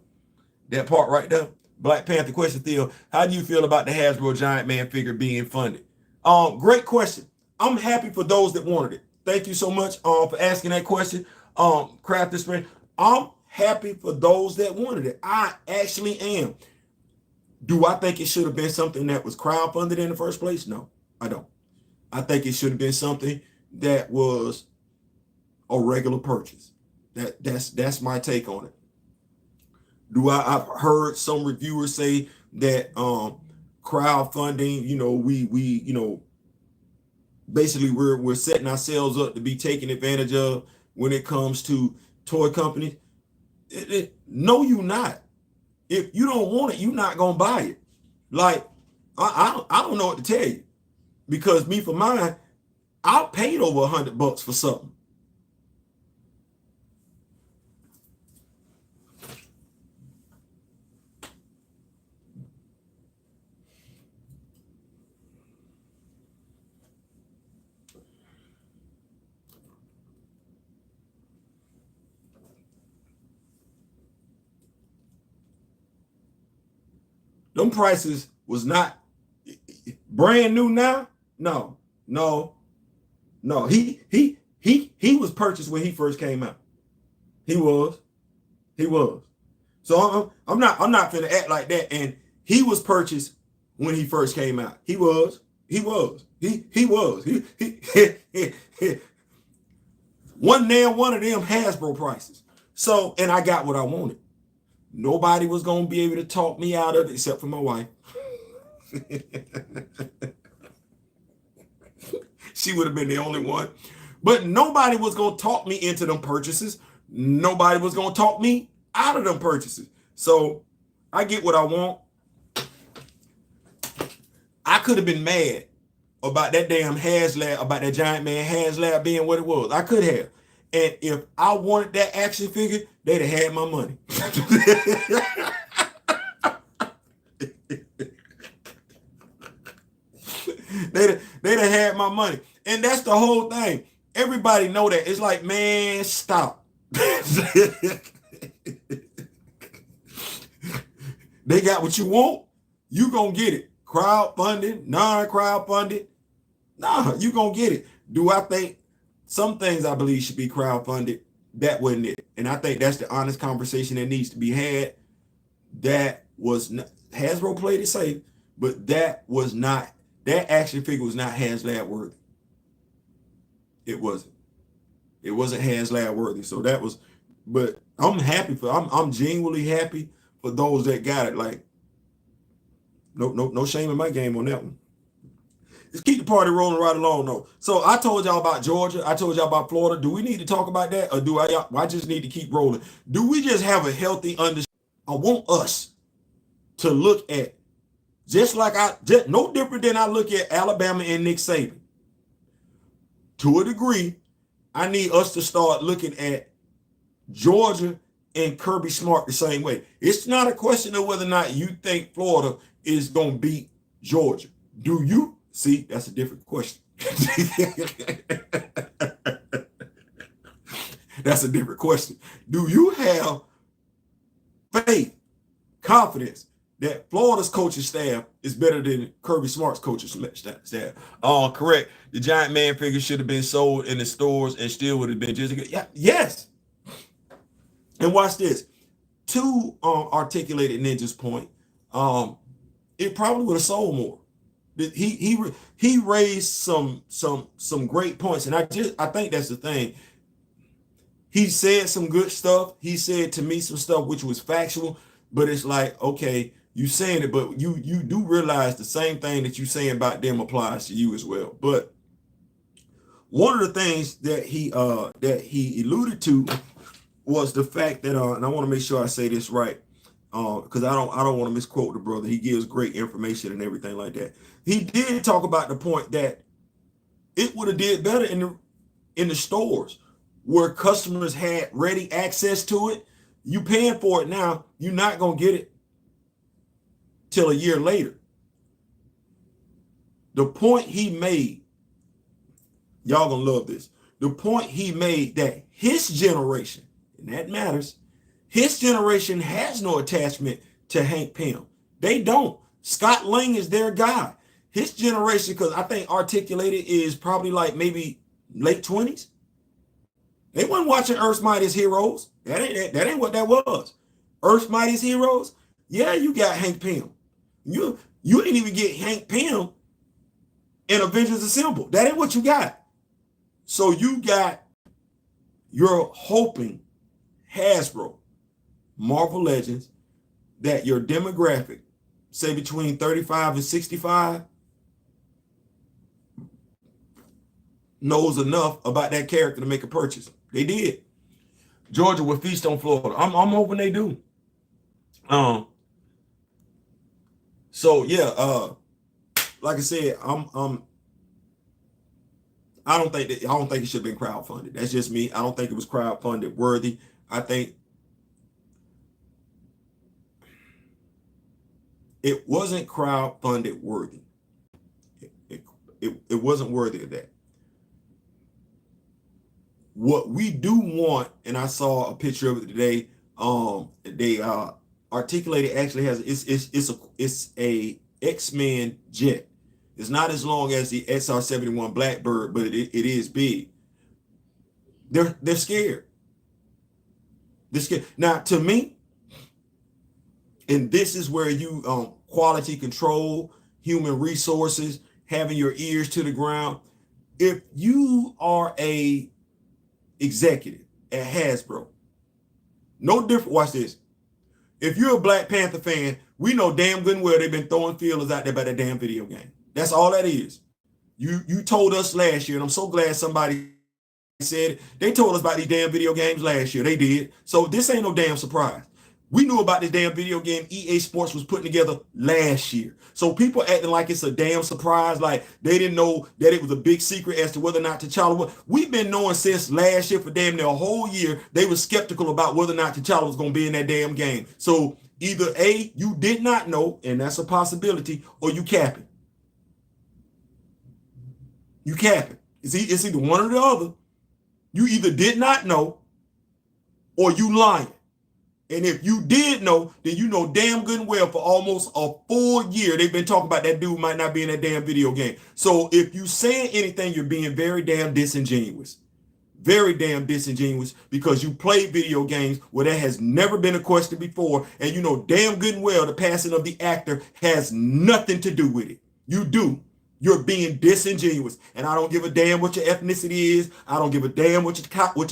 That part right there. Black Panther question, Theo. How do you feel about the Hasbro Giant Man figure being funded? Great question. I'm happy for those that wanted it. Thank you so much for asking that question. Craft this friend. I'm happy for those that wanted it. I actually am. Do I think it should have been something that was crowdfunded in the first place? No, I don't. I think it should have been something that was a regular purchase. That's my take on it. I've heard some reviewers say that crowdfunding, we basically we're setting ourselves up to be taken advantage of when it comes to toy companies. No, you're not. If you don't want it, you're not gonna buy it. Like I don't know what to tell you, because me for mine, I paid over $100 for something. Them prices was not brand new now. No, no, no. He was purchased when he first came out. He was. So I'm not finna act like that. And he was purchased when he first came out. He was. One of them Hasbro prices. So, and I got what I wanted. Nobody was gonna be able to talk me out of it except for my wife. She would have been the only one. But nobody was gonna talk me into them purchases. Nobody was gonna talk me out of them purchases. So I get what I want. I could have been mad about that damn HasLab, about that Giant Man HasLab being what it was. I could have. And if I wanted that action figure, they'd have had my money. they'd have had my money. And that's the whole thing. Everybody know that. It's like, man, stop. They got what you want, you gonna get it. Crowdfunded, non-crowdfunded, nah, you gonna get it. Do I think some things I believe should be crowdfunded? That wasn't it. And I think that's the honest conversation that needs to be had. That was not, Hasbro played it safe, but that action figure was not HasLab worthy. It wasn't. It wasn't HasLab worthy. So that was, but I'm genuinely happy for those that got it. Like, no shame in my game on that one. Just keep the party rolling right along, though. So I told y'all about Georgia. I told y'all about Florida. Do we need to talk about that, or do I just need to keep rolling? Do we just have a healthy understanding? I want us to look at, just no different than I look at Alabama and Nick Saban. To a degree, I need us to start looking at Georgia and Kirby Smart the same way. It's not a question of whether or not you think Florida is going to beat Georgia. Do you? See, that's a different question. That's a different question. Do you have faith, confidence that Florida's coaching staff is better than Kirby Smart's coaching staff? Correct. The Giant Man figure should have been sold in the stores and still would have been just good. Yeah, yes. And watch this. To Articulated Ninja's point, it probably would have sold more. He raised some great points, and I think that's the thing. He said some good stuff. He said to me some stuff which was factual, but it's like, okay, you saying it, but you do realize the same thing that you saying about them applies to you as well. But one of the things that he alluded to was the fact that and I want to make sure I say this right, because I don't want to misquote the brother. He gives great information and everything like that. He did talk about the point that it would have did better in the stores where customers had ready access to it. You paying for it now, you're not gonna get it till a year later. The point he made, y'all gonna love this. The point he made that his generation, and that matters, his generation has no attachment to Hank Pym. They don't. Scott Lang is their guy. his generation, because I think Articulated is probably like maybe late 20s. They wasn't watching Earth's Mightiest Heroes. That ain't what that was. Earth's Mightiest Heroes. Yeah, you got Hank Pym. You ain't even get Hank Pym in Avengers Assemble. That ain't what you got. So you're hoping Hasbro, Marvel Legends, that your demographic, say between 35 and 65, knows enough about that character to make a purchase. They did. Georgia will feast on Florida. I'm hoping they do. So yeah, like I said, I don't think it should have been crowdfunded. That's just me. I don't think it was crowdfunded worthy. I think it wasn't crowdfunded worthy. It wasn't worthy of that. What we do want, and I saw a picture of it today. They Articulated actually has it's a X-Men jet. It's not as long as the XR-71 Blackbird, but it is big. They're scared. They're scared. Now, to me, and this is where you quality control, human resources, having your ears to the ground. If you are a executive at Hasbro, no different. Watch this. If you're a Black Panther fan, we know damn good and well they've been throwing feelers out there about that damn video game. That's all that is. You told us last year, and I'm so glad somebody said it. They told us about these damn video games last year. They did. So this ain't no damn surprise. We knew about this damn video game EA Sports was putting together last year. So people acting like it's a damn surprise, like they didn't know that it was a big secret as to whether or not T'Challa was. We've been knowing since last year for damn near a whole year, they were skeptical about whether or not T'Challa was going to be in that damn game. So either A, you did not know, and that's a possibility, or you capping. You capping. It's either one or the other. You either did not know or you lying. And if you did know, then you know damn good and well for almost a full year they've been talking about that dude might not be in that damn video game. So if you saying anything, you're being very damn disingenuous. Very damn disingenuous, because you play video games where that has never been a question before, and you know damn good and well the passing of the actor has nothing to do with it. You do. You're being disingenuous, and I don't give a damn what your ethnicity is. I don't give a damn what your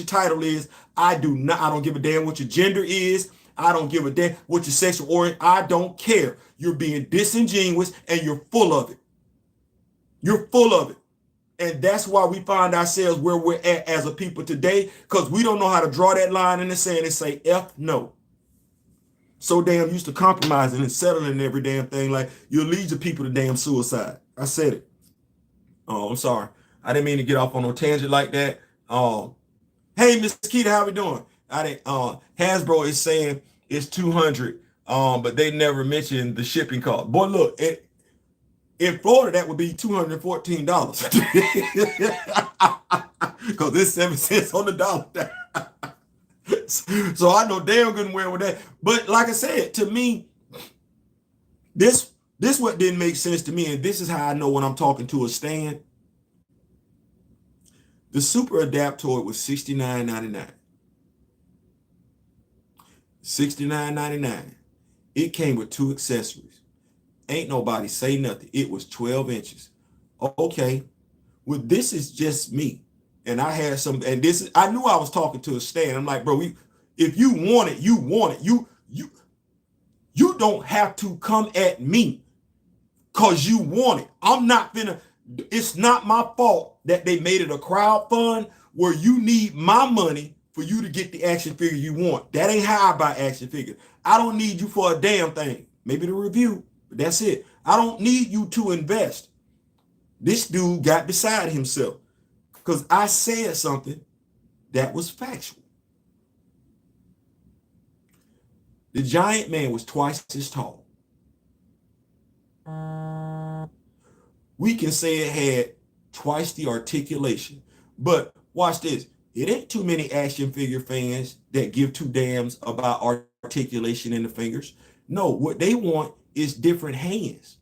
title is. I don't give a damn what your gender is. I don't give a damn what your sexual orientation. I don't care. You're being disingenuous, and you're full of it. You're full of it, and that's why we find ourselves where we're at as a people today, because we don't know how to draw that line in the sand and say F no. So damn used to compromising and settling every damn thing, like you'll lead your people to damn suicide. I said it. Oh, I'm sorry. I didn't mean to get off on no tangent like that. Hey, Miss Keita, how we doing? Hasbro is saying it's 200, but they never mentioned the shipping cost. Boy, look, in Florida that would be $214 because it's 7 cents on the dollar. So I know damn good and well with that. But like I said, to me, this what didn't make sense to me, and this is how I know when I'm talking to a stan. The Super Adaptoid was $69.99. $69.99. It came with 2 accessories. Ain't nobody say nothing. It was 12 inches. Okay. Well, this is just me. And I had some, and I knew I was talking to a stan. I'm like, bro, if you want it, you want it. You don't have to come at me because you want it. It's not my fault that they made it a crowd fund where you need my money for you to get the action figure you want. That ain't how I buy action figures. I don't need you for a damn thing. Maybe the review, but that's it. I don't need you to invest. This dude got beside himself because I said something that was factual. The giant man was twice as tall. We can say it had twice the articulation. But watch this. It ain't too many action figure fans that give 2 damns about articulation in the fingers. No, what they want is different hands.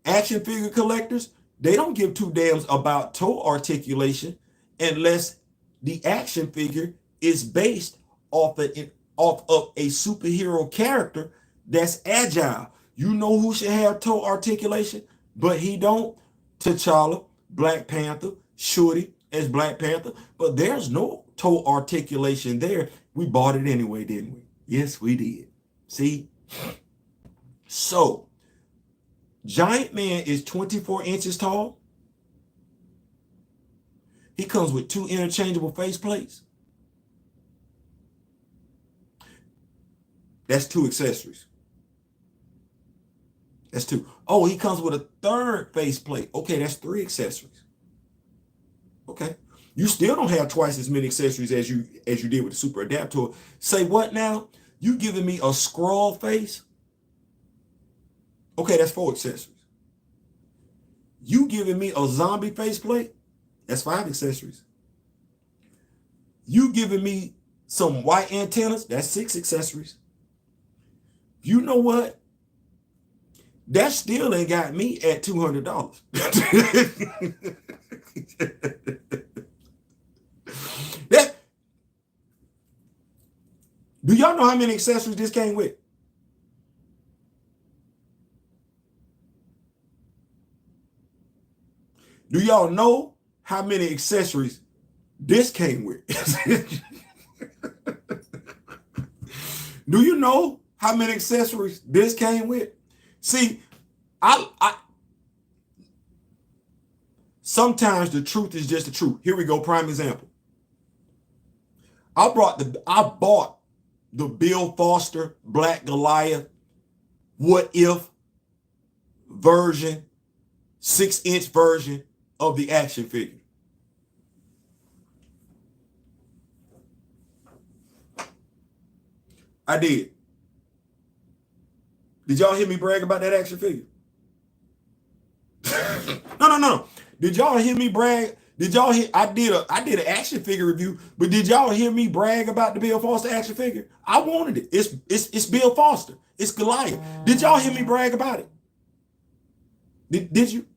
Action figure collectors, they don't give two damns about toe articulation unless the action figure is based off of a superhero character that's agile. You know who should have toe articulation, but he don't? T'Challa, Black Panther, Shorty as Black Panther, but there's no toe articulation there. We bought it anyway, didn't we? Yes, we did. See? So, Giant Man is 24 inches tall. He comes with 2 interchangeable face plates. That's 2 accessories. That's 2. Oh, he comes with a 3rd face plate. Okay, that's 3 accessories. Okay. You still don't have twice as many accessories as you did with the Super Adaptor. Say what now? You giving me a scroll face? Okay, that's 4 accessories. You giving me a zombie faceplate? That's 5 accessories. You giving me some white antennas? That's 6 accessories. You know what? That still ain't got me at $200. Do y'all know how many accessories this came with? Do y'all know how many accessories this came with? Do you know how many accessories this came with? See, I sometimes the truth is just the truth. Here we go, prime example. I bought the Bill Foster Black Goliath What If version, 6-inch version of the action figure. I did. Did y'all hear me brag about that action figure? No. Did y'all hear me brag? Did y'all hear? I did an action figure review, but did y'all hear me brag about the Bill Foster action figure? I wanted it. It's Bill Foster. It's Goliath. Did y'all hear me brag about it? Did you?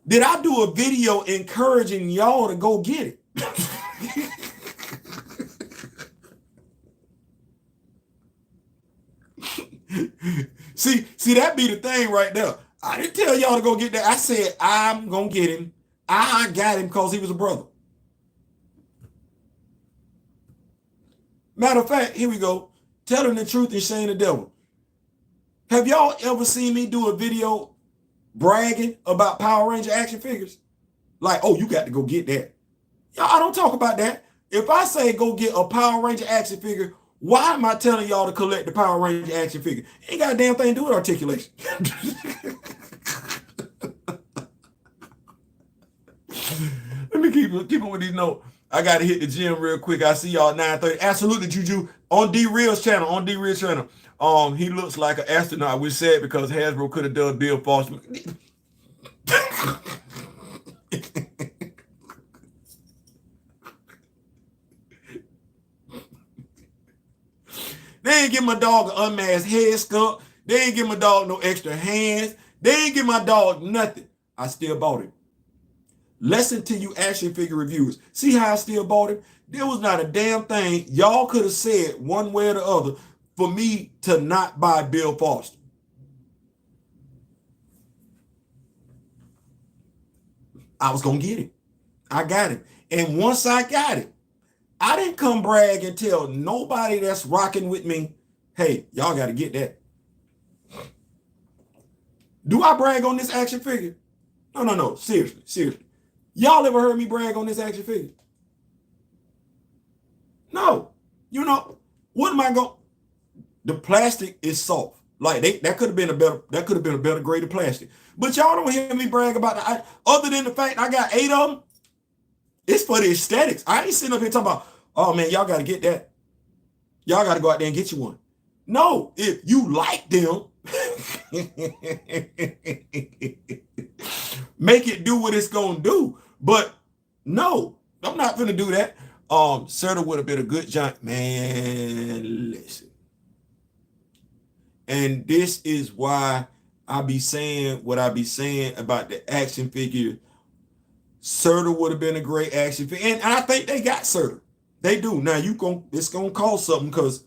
Did I do a video encouraging y'all to go get it? See, that be the thing right there. I didn't tell y'all to go get that. I said, I'm going to get him. I got him because he was a brother. Matter of fact, here we go. Telling the truth and shame the devil. Have y'all ever seen me do a video bragging about Power Ranger action figures? Like, oh, you got to go get that. Y'all, I don't talk about that. If I say go get a Power Ranger action figure, why am I telling y'all to collect the Power Ranger action figure? Ain't got a damn thing to do with articulation. Let me keep it with these notes. I got to hit the gym real quick. I see y'all 9:30. Absolutely, Juju. On D-Real's channel. He looks like an astronaut. We're sad because Hasbro could have done Bill Foster. They ain't give my dog an unmasked head sculpt. They ain't give my dog no extra hands. They ain't give my dog nothing. I still bought it. Listen to you action figure reviews. See how I still bought it? There was not a damn thing y'all could have said one way or the other for me to not buy Bill Foster. I was going to get it. I got it. And once I got it, I didn't come brag and tell nobody that's rocking with me, hey, y'all got to get that. Do I brag on this action figure? No. Seriously. Y'all ever heard me brag on this action figure? No. You know, what am I going? The plastic is soft. Like that could have been a better grade of plastic. But y'all don't hear me brag about that. Other than the fact I got 8 of them, it's for the aesthetics. I ain't sitting up here talking about, oh man, y'all got to get that. Y'all got to go out there and get you one. No, if you like them, make it do what it's going to do. But no, I'm not going to do that. Serta would have been a good giant. Man, listen. And this is why I be saying what I be saying about the action figure. Serta would have been a great action figure. And I think they got Serta. They do. Now it's gonna cost something because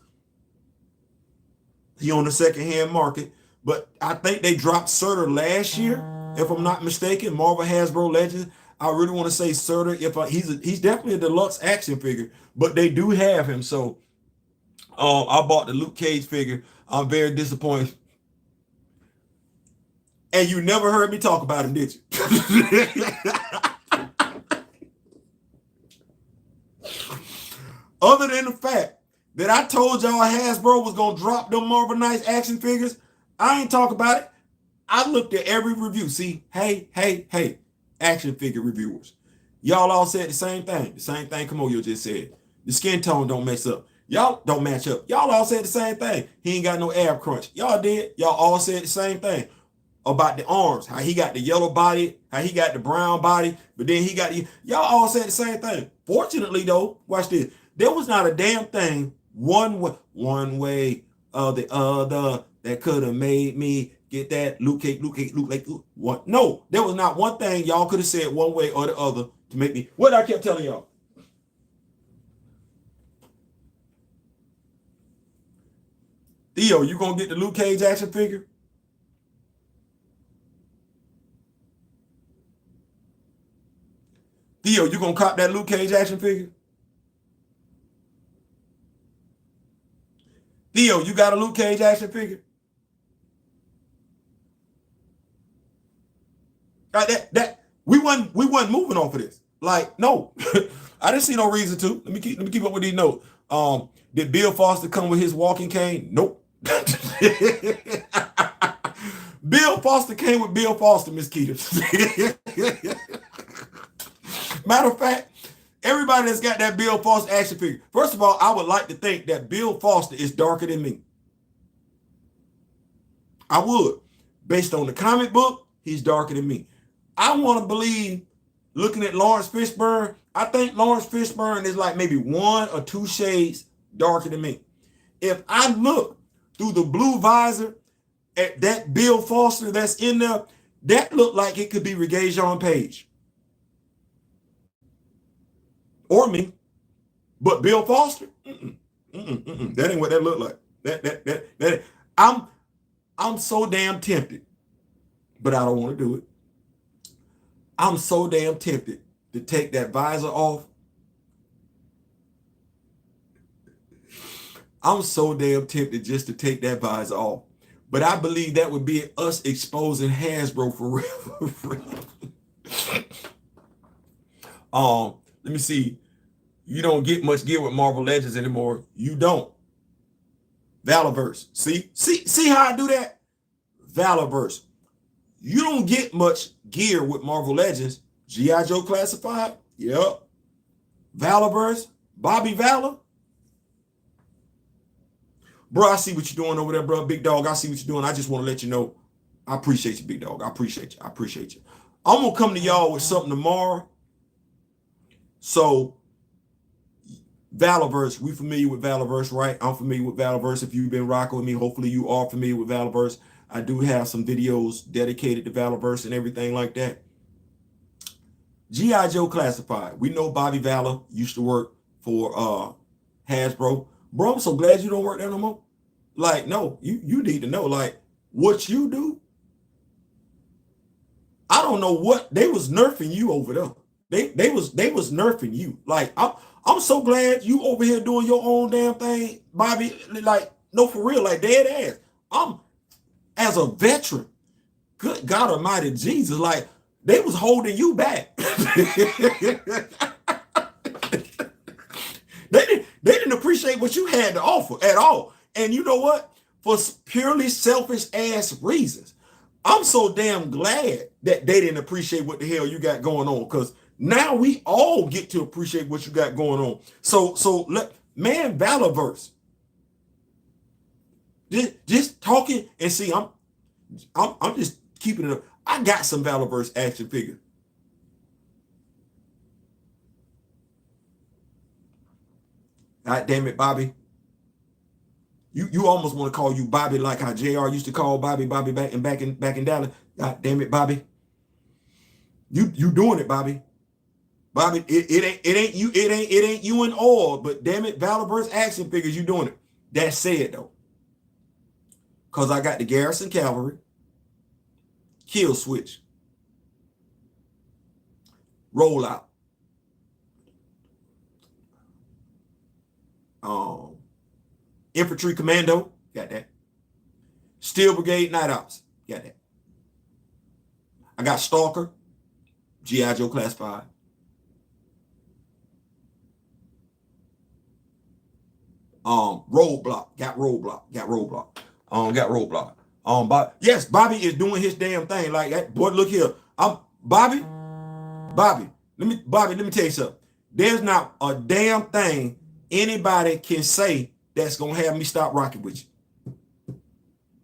he on the secondhand market. But I think they dropped Serta last year, if I'm not mistaken. Marvel Hasbro Legends. I really want to say Serta. He's definitely a deluxe action figure, but they do have him. So I bought the Luke Cage figure. I'm very disappointed. And you never heard me talk about him, did you? Other than the fact that I told y'all Hasbro was going to drop them Marvel Knights action figures, I ain't talk about it. I looked at every review. See, hey, action figure reviewers. Y'all all said the same thing. The same thing Kamoyo just said. The skin tone don't mess up. Y'all don't match up. Y'all all said the same thing. He ain't got no ab crunch. Y'all did. Y'all all said the same thing about the arms. How he got the yellow body, how he got the brown body, but then he got y'all all said the same thing. Fortunately, though, watch this. There was not a damn thing one way or the other that could have made me get that Luke Cage. What? No, there was not one thing y'all could have said one way or the other to make me. What I kept telling y'all. Theo, you gonna get the Luke Cage action figure? Theo, you gonna cop that Luke Cage action figure? Theo, you got a Luke Cage action figure? Like that we wasn't moving off of this. Like, no. I didn't see no reason to. Let me keep up with these notes. Did Bill Foster come with his walking cane? Nope. Bill Foster came with Bill Foster, Miss Keita. Matter of fact, everybody that's got that Bill Foster action figure, first of all, I would like to think that Bill Foster is darker than me. I would. Based on the comic book, he's darker than me. I want to believe, looking at Lawrence Fishburne, I think Lawrence Fishburne is like maybe 1 or 2 shades darker than me. If I look through the blue visor at that Bill Foster that's in there, that looked like it could be Regé-Jean Page. Or me. But Bill Foster, that ain't what that looked like. That I'm so damn tempted, but I don't want to do it. I'm so damn tempted to take that visor off. I'm so damn tempted just to take that visor off. But I believe that would be us exposing Hasbro for real. Let me see. You don't get much gear with Marvel Legends anymore. You don't. Valorverse. See how I do that? Valorverse. You don't get much gear with Marvel Legends. G.I. Joe Classified. Yep. Valorverse. Bobby Valor. Bro, I see what you're doing over there, bro. Big dog, I see what you're doing. I just want to let you know. I appreciate you, big dog. I appreciate you. I'm going to come to y'all with something tomorrow. So, Valorverse, we familiar with Valorverse, right? I'm familiar with Valorverse. If you've been rocking with me, hopefully you are familiar with Valorverse. I do have some videos dedicated to Valorverse and everything like that. G.I. Joe Classified. We know Bobby Valor used to work for Hasbro. Bro, I'm so glad you don't work there no more. Like, no, you need to know, like, what you do. I don't know what they was nerfing you over there. They was nerfing you. Like, I'm so glad you over here doing your own damn thing, Bobby. Like, no, for real, like dead ass. I'm as a veteran. Good God Almighty Jesus, like they was holding you back. They didn't appreciate what you had to offer at all. And you know what? For purely selfish ass reasons. I'm so damn glad that they didn't appreciate what the hell you got going on, because now we all get to appreciate what you got going on. So man, Valorverse. Just talking and see, I'm just keeping it up. I got some Valorverse action figures. God damn it, Bobby. You almost want to call you Bobby like how JR used to call Bobby back in Dallas. God damn it, Bobby. You doing it, Bobby. Bobby, it ain't you and all, but damn it, Valorverse action figures, you doing it. That said though, because I got the Garrison Cavalry, Kill Switch, Rollout, Infantry Commando, got that. Steel Brigade Night Ops, got that. I got Stalker, G.I. Joe Classified. Roadblock, got Roadblock. But yes, Bobby is doing his damn thing like that. Boy, look here. Bobby. Let me tell you something. There's not a damn thing anybody can say that's gonna have me stop rocking with you.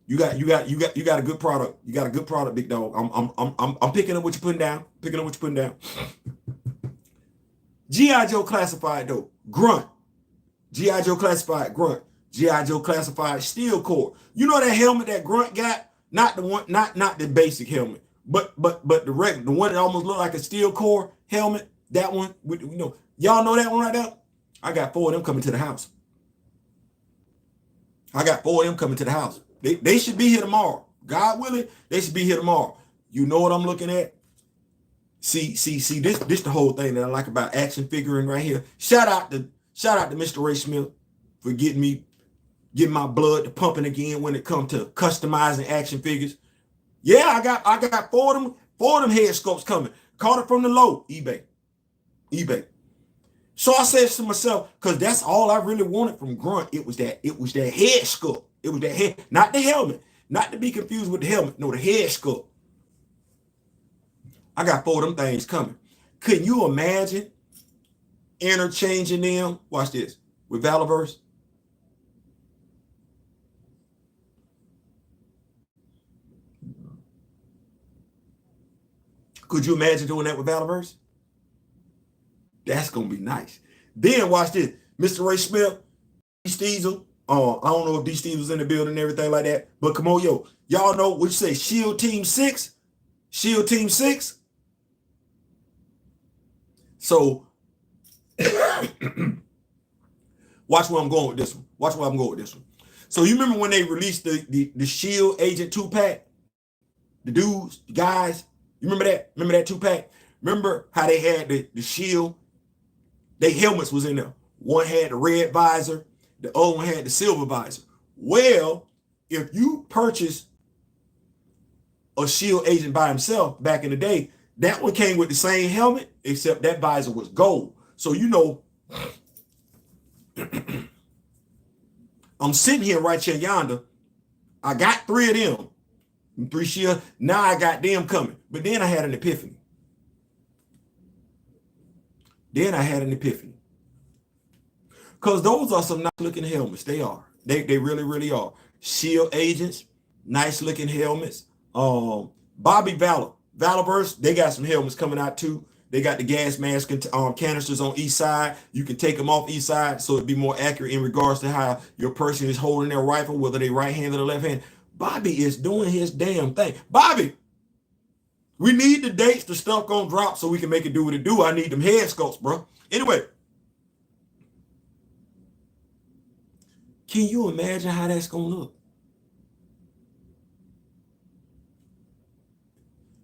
You got a good product. You got a good product, big dog. I'm picking up what you're putting down. G.I. Joe Classified though, Grunt. G.I. Joe Classified Grunt. G.I. Joe Classified Steel Core. You know that helmet that Grunt got? Not the one, not the basic helmet, but the regular, the one that almost looked like a Steel Core helmet. That one, y'all know that one right there? I got 4 of them coming to the house. They should be here tomorrow. God willing, they should be here tomorrow. You know what I'm looking at? See, this the whole thing that I like about action figuring right here. Shout out to Mr. Ray Smith for getting my blood to pumping again when it comes to customizing action figures. Yeah, I got 4 of them head sculpts coming. Caught it from the low, eBay. So I said to myself, because that's all I really wanted from Grunt. It was that head sculpt. It was that head, not the helmet, not to be confused with the helmet. No, the head sculpt. I got 4 of them things coming. Can you imagine interchanging them? Watch this with Valorverse. Could you imagine doing that with Valorverse? That's gonna be nice. Then watch this, Mr. Ray Smith, D. Steezel. I don't know if D. Steezel's in the building and everything like that, but come on, yo, y'all know what you say? Shield Team 6. So watch where I'm going with this one. So you remember when they released the Shield Agent 2-pack? The dudes, the guys, you remember that? Remember that 2-pack? Remember how they had the Shield? Their helmets was in there. One had the red visor, the other one had the silver visor. Well, if you purchase a Shield Agent by himself back in the day, that one came with the same helmet, except that visor was gold. So I'm sitting here right here yonder. I got 3 of them. 3 Shield. Now I got them coming. But then I had an epiphany. Because those are some nice looking helmets. They are. They really, really are. Shield Agents, nice looking helmets. Bobby Valorverse, they got some helmets coming out too. They got the gas mask canisters on each side. You can take them off each side so it'd be more accurate in regards to how your person is holding their rifle, whether they right-handed or left-handed. Bobby is doing his damn thing. Bobby, we need the dates the stuff gonna drop so we can make it do what it do. I need them head sculpts, bro. Anyway, can you imagine how that's gonna look?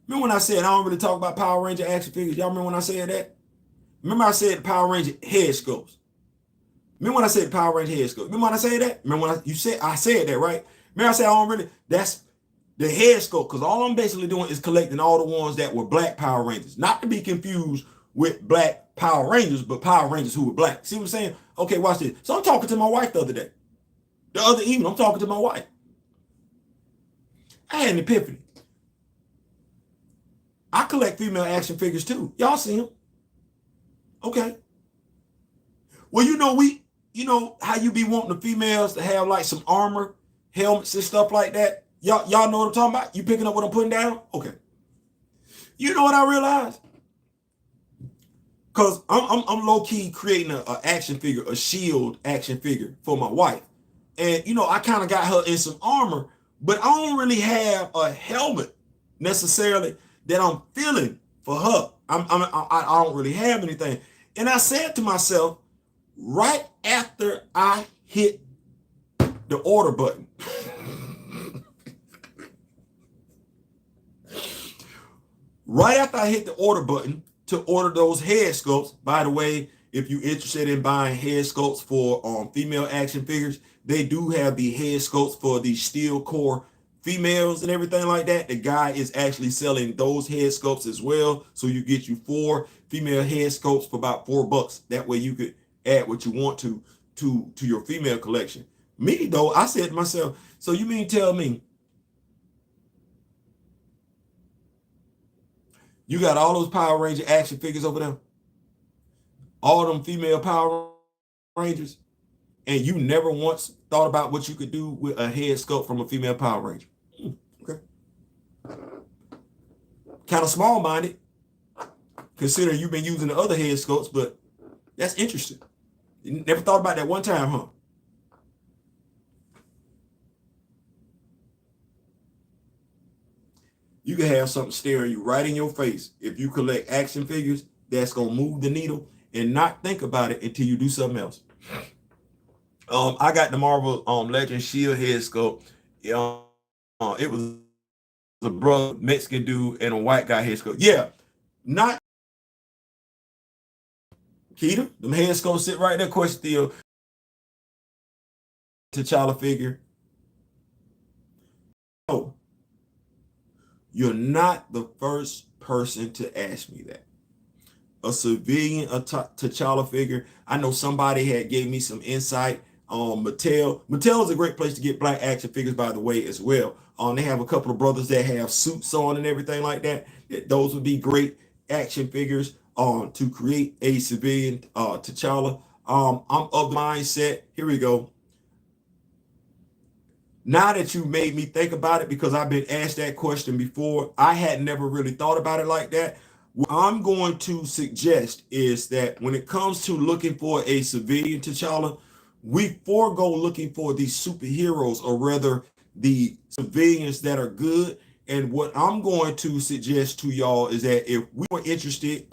Remember when I said I don't really talk about Power Ranger action figures? Y'all remember when I said that? Remember I said Power Ranger head sculpts? Remember when I said Power Ranger head sculpts? Remember when I said that? Remember when I said that, right? Remember I said I don't really, that's the head sculpt, because all I'm basically doing is collecting all the ones that were black Power Rangers. Not to be confused with black Power Rangers, but Power Rangers who were black. See what I'm saying? Okay, watch this. So I'm talking to my wife the other day. The other evening, I'm talking to my wife. I had an epiphany. I collect female action figures too. Y'all see them? Okay. Well, you know how you be wanting the females to have like some armor, helmets and stuff like that? Y'all know what I'm talking about? You picking up what I'm putting down? Okay. You know what I realized? Because I'm low-key creating an action figure, a Shield action figure for my wife. And, you know, I kind of got her in some armor, but I don't really have a helmet necessarily that I'm feeling for her. I don't really have anything. And I said to myself, right after I hit the order button, right after I hit the order button to order those head sculpts. By the way, if you're interested in buying head sculpts for female action figures, they do have the head sculpts for the steel core females and everything like that. The guy is actually selling those head sculpts as well. So you get you 4 female head sculpts for about $4. That way you could add what you want to your female collection. Me though, I said to myself, so you mean tell me you got all those Power Ranger action figures over there, all them female Power Rangers, and you never once thought about what you could do with a head sculpt from a female Power Ranger? Okay. Kind of small-minded, considering you've been using the other head sculpts, but that's interesting. You never thought about that one time, huh? You can have something staring you right in your face if you collect action figures that's going to move the needle and not think about it until you do something else. I got the Marvel Legend Shield head sculpt. It was a brother, Mexican dude, and a white guy head sculpt. Yeah, not Keita. Them head sculpts sit right there. Question still. T'Challa figure. No, you're not the first person to ask me that. A civilian T'Challa figure. I know somebody had gave me some insight on Mattel. Mattel is a great place to get black action figures, by the way, as well. They have a couple of brothers that have suits on and everything like that. Those would be great action figures to create a civilian T'Challa. I'm of the mindset. Here we go. Now that you made me think about it, because I've been asked that question before, I had never really thought about it like that. What I'm going to suggest is that when it comes to looking for a civilian T'Challa, we forego looking for these superheroes, or rather the civilians that are good. And what I'm going to suggest to y'all is that if we are interested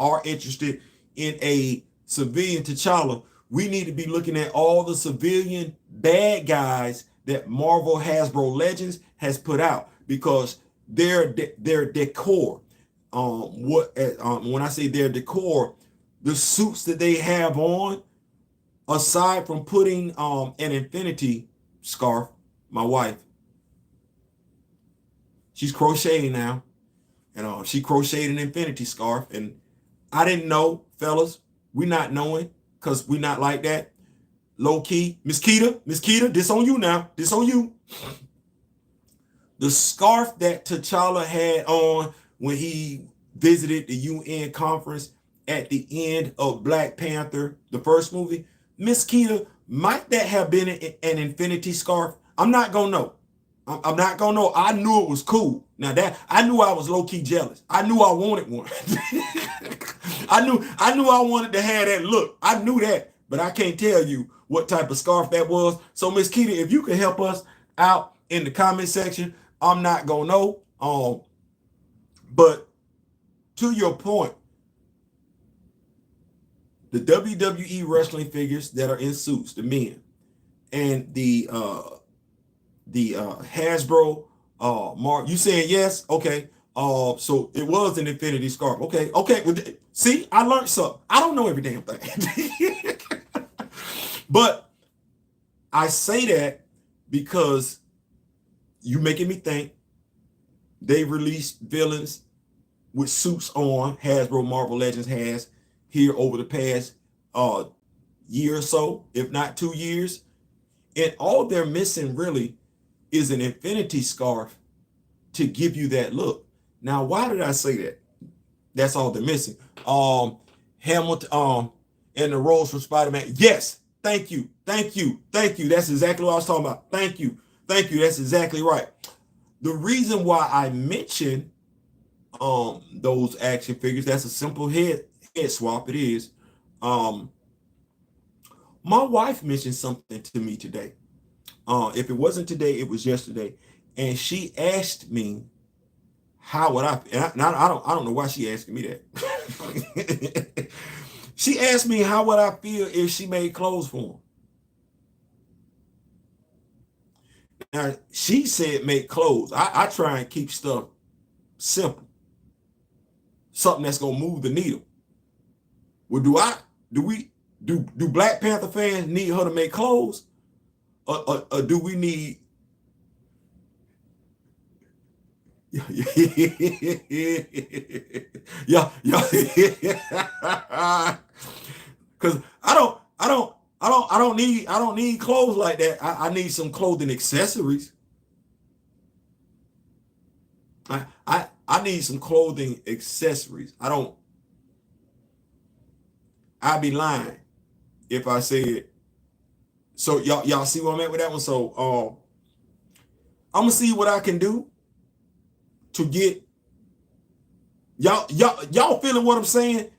in a civilian T'Challa, we need to be looking at all the civilian bad guys that Marvel Hasbro Legends has put out, because their decor, when I say their decor, the suits that they have on, aside from putting an infinity scarf, my wife, she's crocheting now, and she crocheted an infinity scarf, and I didn't know, fellas, we not knowing, because we not like that. Low key, Miss Keita, this on you now. This on you. The scarf that T'Challa had on when he visited the UN conference at the end of Black Panther, the first movie, Miss Keita, might that have been an infinity scarf? I'm not gonna know. I'm not gonna know. I knew it was cool. Now that I knew I was low key jealous. I knew I wanted one. I knew I wanted to have that look. I knew that, but I can't tell you what type of scarf that was. So Miss Keita, if you could help us out in the comment section, I'm not gonna know. But to your point, the WWE wrestling figures that are in suits, the men, and the Hasbro Mark, you saying yes? Okay. So it was an infinity scarf. Okay. See, I learned something. I don't know every damn thing. But I say that because you making me think they released villains with suits on. Hasbro Marvel Legends has here over the past year or so, if not 2 years. And all they're missing really is an infinity scarf to give you that look. Now, why did I say that? That's all they're missing. Hamilton and the roles from Spider-Man. Yes. Thank you. That's exactly what I was talking about. Thank you. That's exactly right. The reason why I mentioned those action figures, that's a simple head swap. It is. My wife mentioned something to me today. If it wasn't today, it was yesterday. And she asked me how would I, and I don't know why she asking me that. She asked me how would I feel if she made clothes for him. Now she said make clothes. I try and keep stuff simple, something that's gonna move the needle. Well, do Black Panther fans need her to make clothes, or do we need? Yeah, because I don't need clothes like that. I need some clothing accessories. I need some clothing accessories. I'd be lying if I said. So y'all see where I'm at with that one. So I'm gonna see what I can do to get y'all feeling what I'm saying?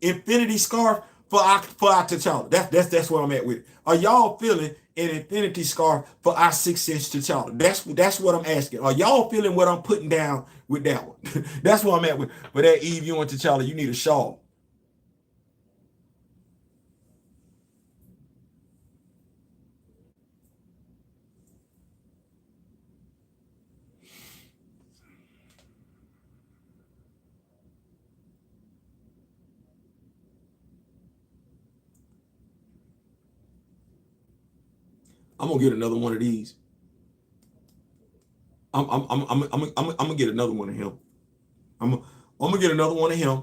Infinity scarf for our T'Challa. That's where I'm at with it. Are y'all feeling an infinity scarf for our 6-inch T'Challa? That's what I'm asking. Are y'all feeling what I'm putting down with that one? That's where I'm at with. But that Eve, you and T'Challa, you need a shawl. I'm gonna get another one of these. I'm gonna get another one of him. I'm gonna get another one of him.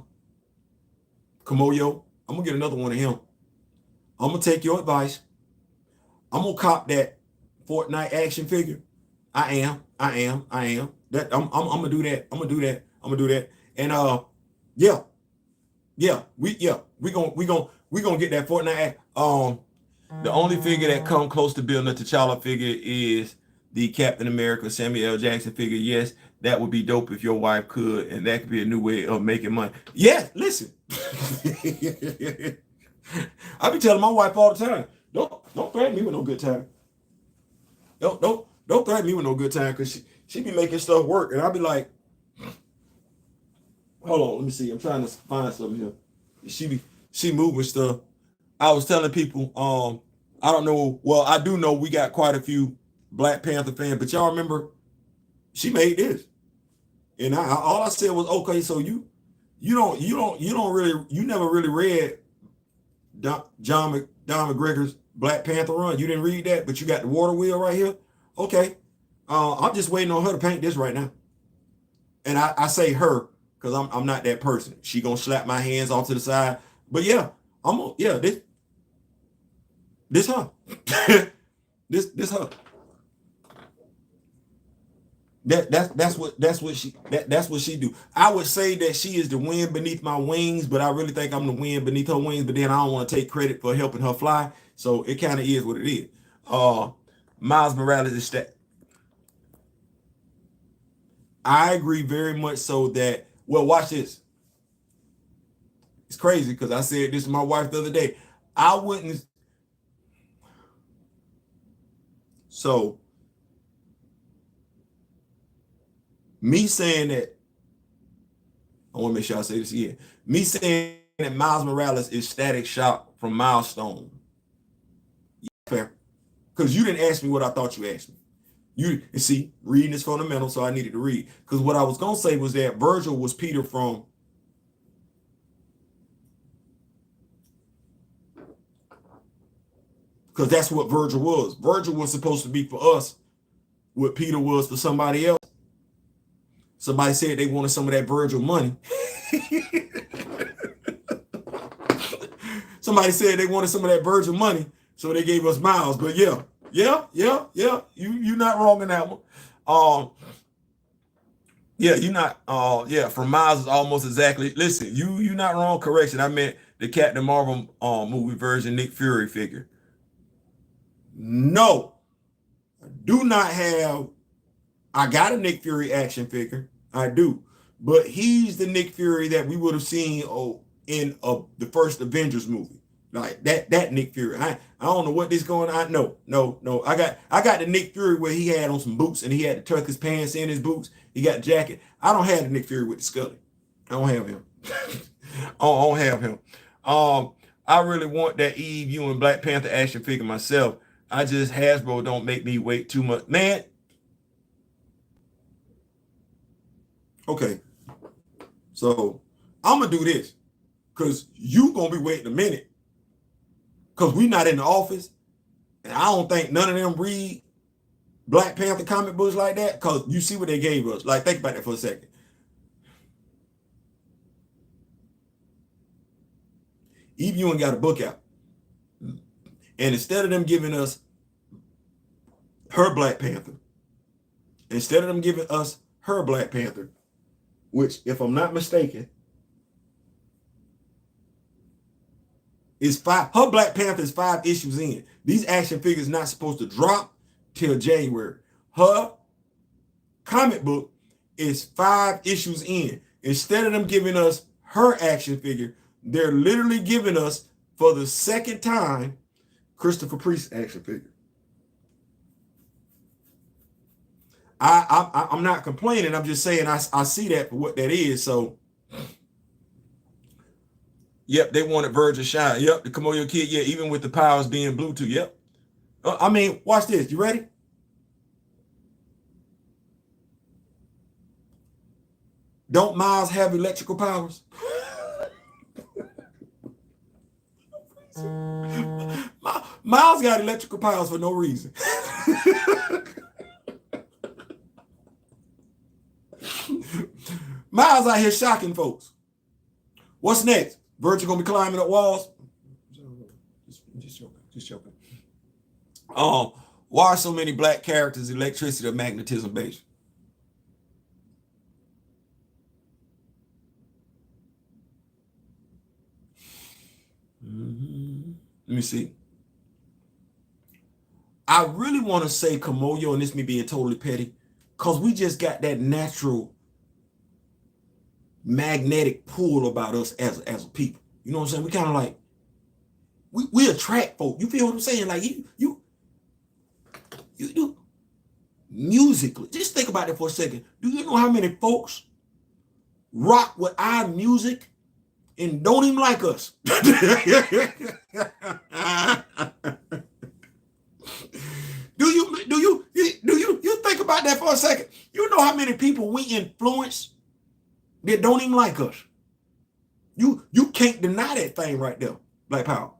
Kamoyo, I'm gonna get another one of him. I'm gonna take your advice. I'm gonna cop that Fortnite action figure. I am. That I'm gonna do that. I'm gonna do that. And yeah, we gonna get that Fortnite. The only figure that come close to building a T'Challa figure is the Captain America Samuel L. Jackson figure. Yes, that would be dope if your wife could, and that could be a new way of making money. Yeah, listen. I be telling my wife all the time, don't threaten me with no good time. Don't threaten me with no good time, because she be making stuff work, and I be like, hold on, let me see. I'm trying to find something here. She moving stuff. I was telling people, I don't know. Well, I do know we got quite a few Black Panther fans, but y'all remember she made this, and all I said was, okay, so you never really read John McGregor's Black Panther run. You didn't read that, but you got the water wheel right here. Okay, I'm just waiting on her to paint this right now, and I say her because I'm not that person. She gonna slap my hands off to the side, but yeah, this her. this her. That's what she do. I would say that she is the wind beneath my wings, but I really think I'm the wind beneath her wings. But then I don't want to take credit for helping her fly, so it kind of is what it is. Miles Morales is that. I agree very much so that. Well, watch this. It's crazy because I said this to my wife the other day. I wouldn't. So, me saying that, I want to make sure I say this again. Me saying that Miles Morales is Static Shock from Milestone. Yeah, fair. Because you didn't ask me what I thought you asked me. You see, reading is fundamental, so I needed to read. Because what I was going to say was that Virgil was Peter from. Because that's what Virgil was. Virgil was supposed to be for us what Peter was for somebody else. Somebody said they wanted some of that Virgil money. Somebody said they wanted some of that Virgil money, so they gave us Miles. But yeah. You're not wrong in that one. Yeah, you're not. Yeah, from Miles is almost exactly. Listen, you're not wrong. Correction, I meant the Captain Marvel movie version Nick Fury figure. No, I do not have. I got a Nick Fury action figure. I do. But he's the Nick Fury that we would have seen in the first Avengers movie. Like that Nick Fury. I don't know what this going on. No. I got the Nick Fury where he had on some boots and he had to tuck his pants in his boots. He got a jacket. I don't have the Nick Fury with the Scully. I don't have him. I don't have him. I really want that Eve Ewing Black Panther action figure myself. I just Hasbro don't make me wait too much. Man. Okay. So I'm gonna do this because you gonna be waiting a minute. Because we not in the office. And I don't think none of them read Black Panther comic books like that. Because you see what they gave us. Like, think about that for a second. Eve Ewing got a book out. And instead of them giving us her Black Panther, which, if I'm not mistaken, is 5. Her Black Panther is 5 issues in. These action figures not supposed to drop till January. Her comic book is 5 issues in. Instead of them giving us her action figure, they're literally giving us, for the second time, Christopher Priest's action figure. I'm not complaining. I'm just saying I see that for what that is. So, yep, they wanted Virgin Shine. Yep, the Komodo Kid. Yeah, even with the powers being Bluetooth. Yep. I mean, watch this. You ready? Don't Miles have electrical powers? Miles got electrical powers for no reason. Miles out here shocking folks. What's next? Virgil gonna be climbing up walls? Just joking. Why are so many black characters electricity or magnetism based? Let me see. I really want to say Komoyo, and this me being totally petty, because we just got that natural magnetic pull about us as a people. You know what I'm saying? We kind of like, we attract folk. You feel what I'm saying? Like you musically. Just think about it for a second. Do you know how many folks rock with our music and don't even like us? Do you think about that for a second? You know how many people we influence that don't even like us? You can't deny that thing right there, Black Power.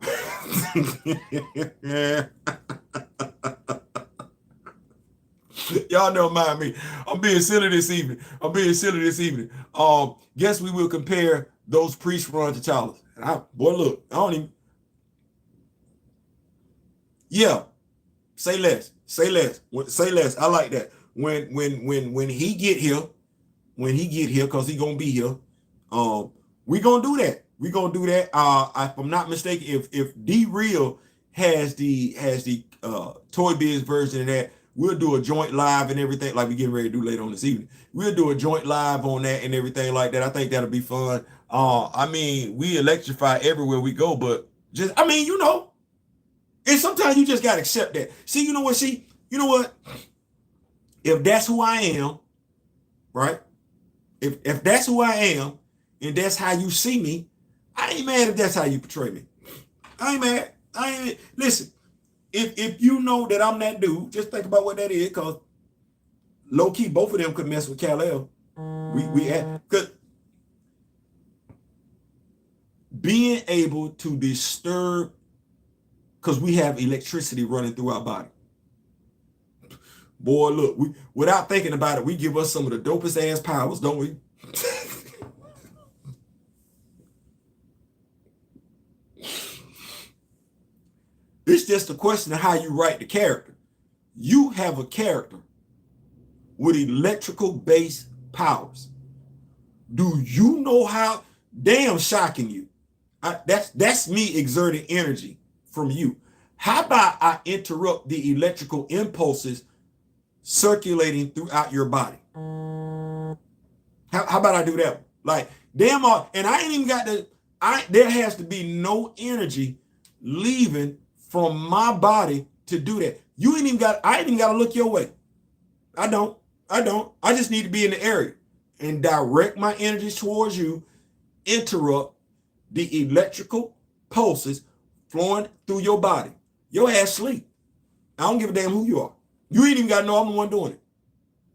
Y'all don't mind me. I'm being silly this evening. Guess we will compare those priest run to T'Challa. Boy, look, I don't even. Yeah, say less. Say less. I like that. When he get here, because he gonna be here, we gonna do that. If I'm not mistaken, if D Real has the Toy Biz version of that, we'll do a joint live and everything, like we getting ready to do later on this evening. We'll do a joint live on that and everything like that. I think that'll be fun. I mean, we electrify everywhere we go, but just, I mean, you know, and sometimes you just gotta accept that. See, you know what? If that's who I am, right? If that's who I am, and that's how you see me, I ain't mad if that's how you portray me. I ain't mad. Listen, if you know that I'm that dude, just think about what that is, because low key, both of them could mess with Kal-El. We had, because being able to disturb, because we have electricity running through our body. Boy, look, without thinking about it, we give us some of the dopest ass powers, don't we? It's just a question of how you write the character. You have a character with electrical based powers. Do you know how damn shocking you? That's me exerting energy from you. How about I interrupt the electrical impulses circulating throughout your body? How about I do that? Like, damn, and I ain't even got there has to be no energy leaving from my body to do that. I ain't even got to look your way. I don't. I just need to be in the area and direct my energies towards you, interrupt the electrical pulses flowing through your body. Your ass sleep. I don't give a damn who you are. You ain't even got to know I'm the one doing it.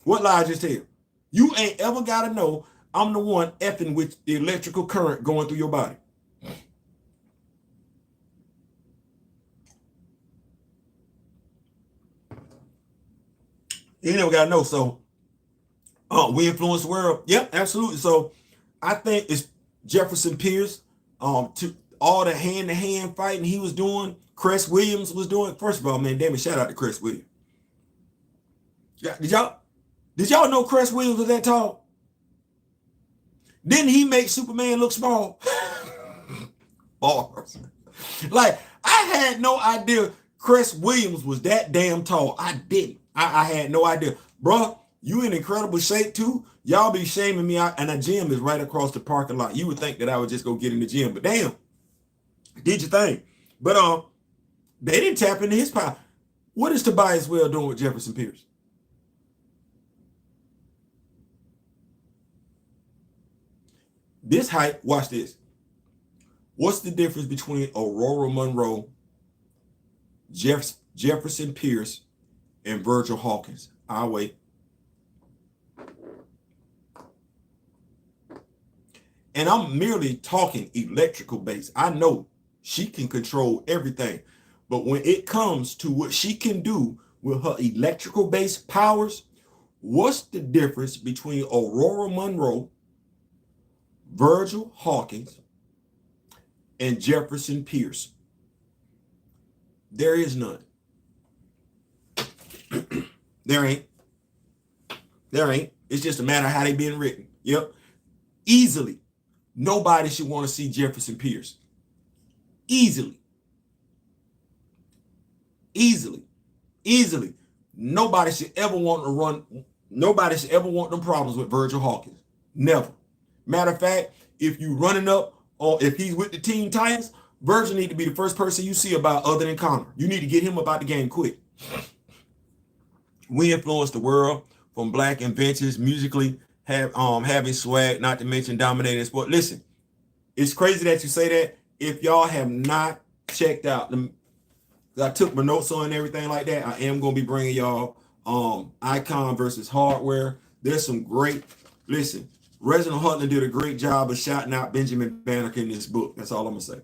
What lie I just tell you? You ain't ever got to know I'm the one effing with the electrical current going through your body. You never got to know. So, we influence the world. Yep, absolutely. So, I think it's Jefferson Pierce, to all the hand-to-hand fighting he was doing, Cress Williams was doing. First of all, man, damn it, shout out to Cress Williams. Yeah, did y'all know Cress Williams was that tall? Didn't he make Superman look small? Bars. Like, I had no idea Cress Williams was that damn tall. I didn't. I had no idea. Bruh, you in incredible shape too. Y'all be shaming me out, and the gym is right across the parking lot. You would think that I would just go get in the gym, but damn, did your thing. But they didn't tap into his power. What is Tobias Well doing with Jefferson Pierce? This height, watch this. What's the difference between Aurora Monroe, Jefferson Pierce, and Virgil Hawkins? I'll wait. And I'm merely talking electrical base. I know she can control everything. But when it comes to what she can do with her electrical base powers, what's the difference between Aurora Monroe, Virgil Hawkins, and Jefferson Pierce? There is none. There ain't. It's just a matter of how they being written. Yep. Easily. Nobody should want to see Jefferson Pierce. Easily. Nobody should ever want them problems with Virgil Hawkins. Never. Matter of fact, if you running up, or if he's with the Teen Titans, Virgil need to be the first person you see about other than Connor. You need to get him about the game quick. We influence the world from black inventions, musically, having swag, not to mention dominating sport. Listen, it's crazy that you say that. If y'all have not checked out them, I took my notes on and everything like that. I am going to be bringing y'all Icon versus Hardware. There's some great, listen, Reginald Huntley did a great job of shouting out Benjamin Banneker in this book. That's all I'm going to say.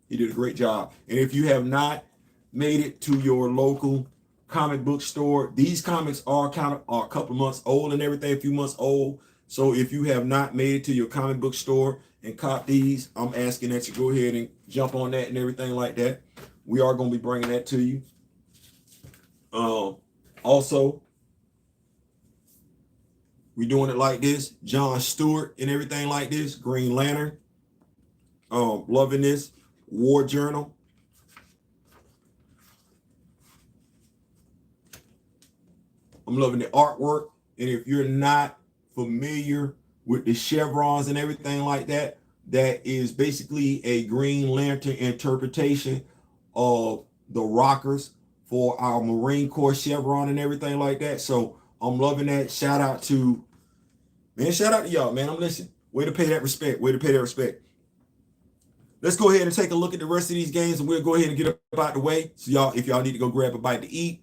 He did a great job. And if you have not made it to your local comic book store, these comics are a couple months old and everything, a few months old. So if you have not made it to your comic book store and cop these, I'm asking that you go ahead and jump on that and everything like that. We are going to be bringing that to you. Also, we doing it like this. John Stewart and everything like this. Green Lantern. Loving this. War Journal. I'm loving the artwork. And if you're not familiar with the chevrons and everything like that, that is basically a Green Lantern interpretation of the rockers for our Marine Corps chevron and everything like that. So I'm loving that. Shout out to y'all, man. I'm listening. Way to pay that respect. Let's go ahead and take a look at the rest of these games, and we'll go ahead and get up out the way. So y'all, if y'all need to go grab a bite to eat,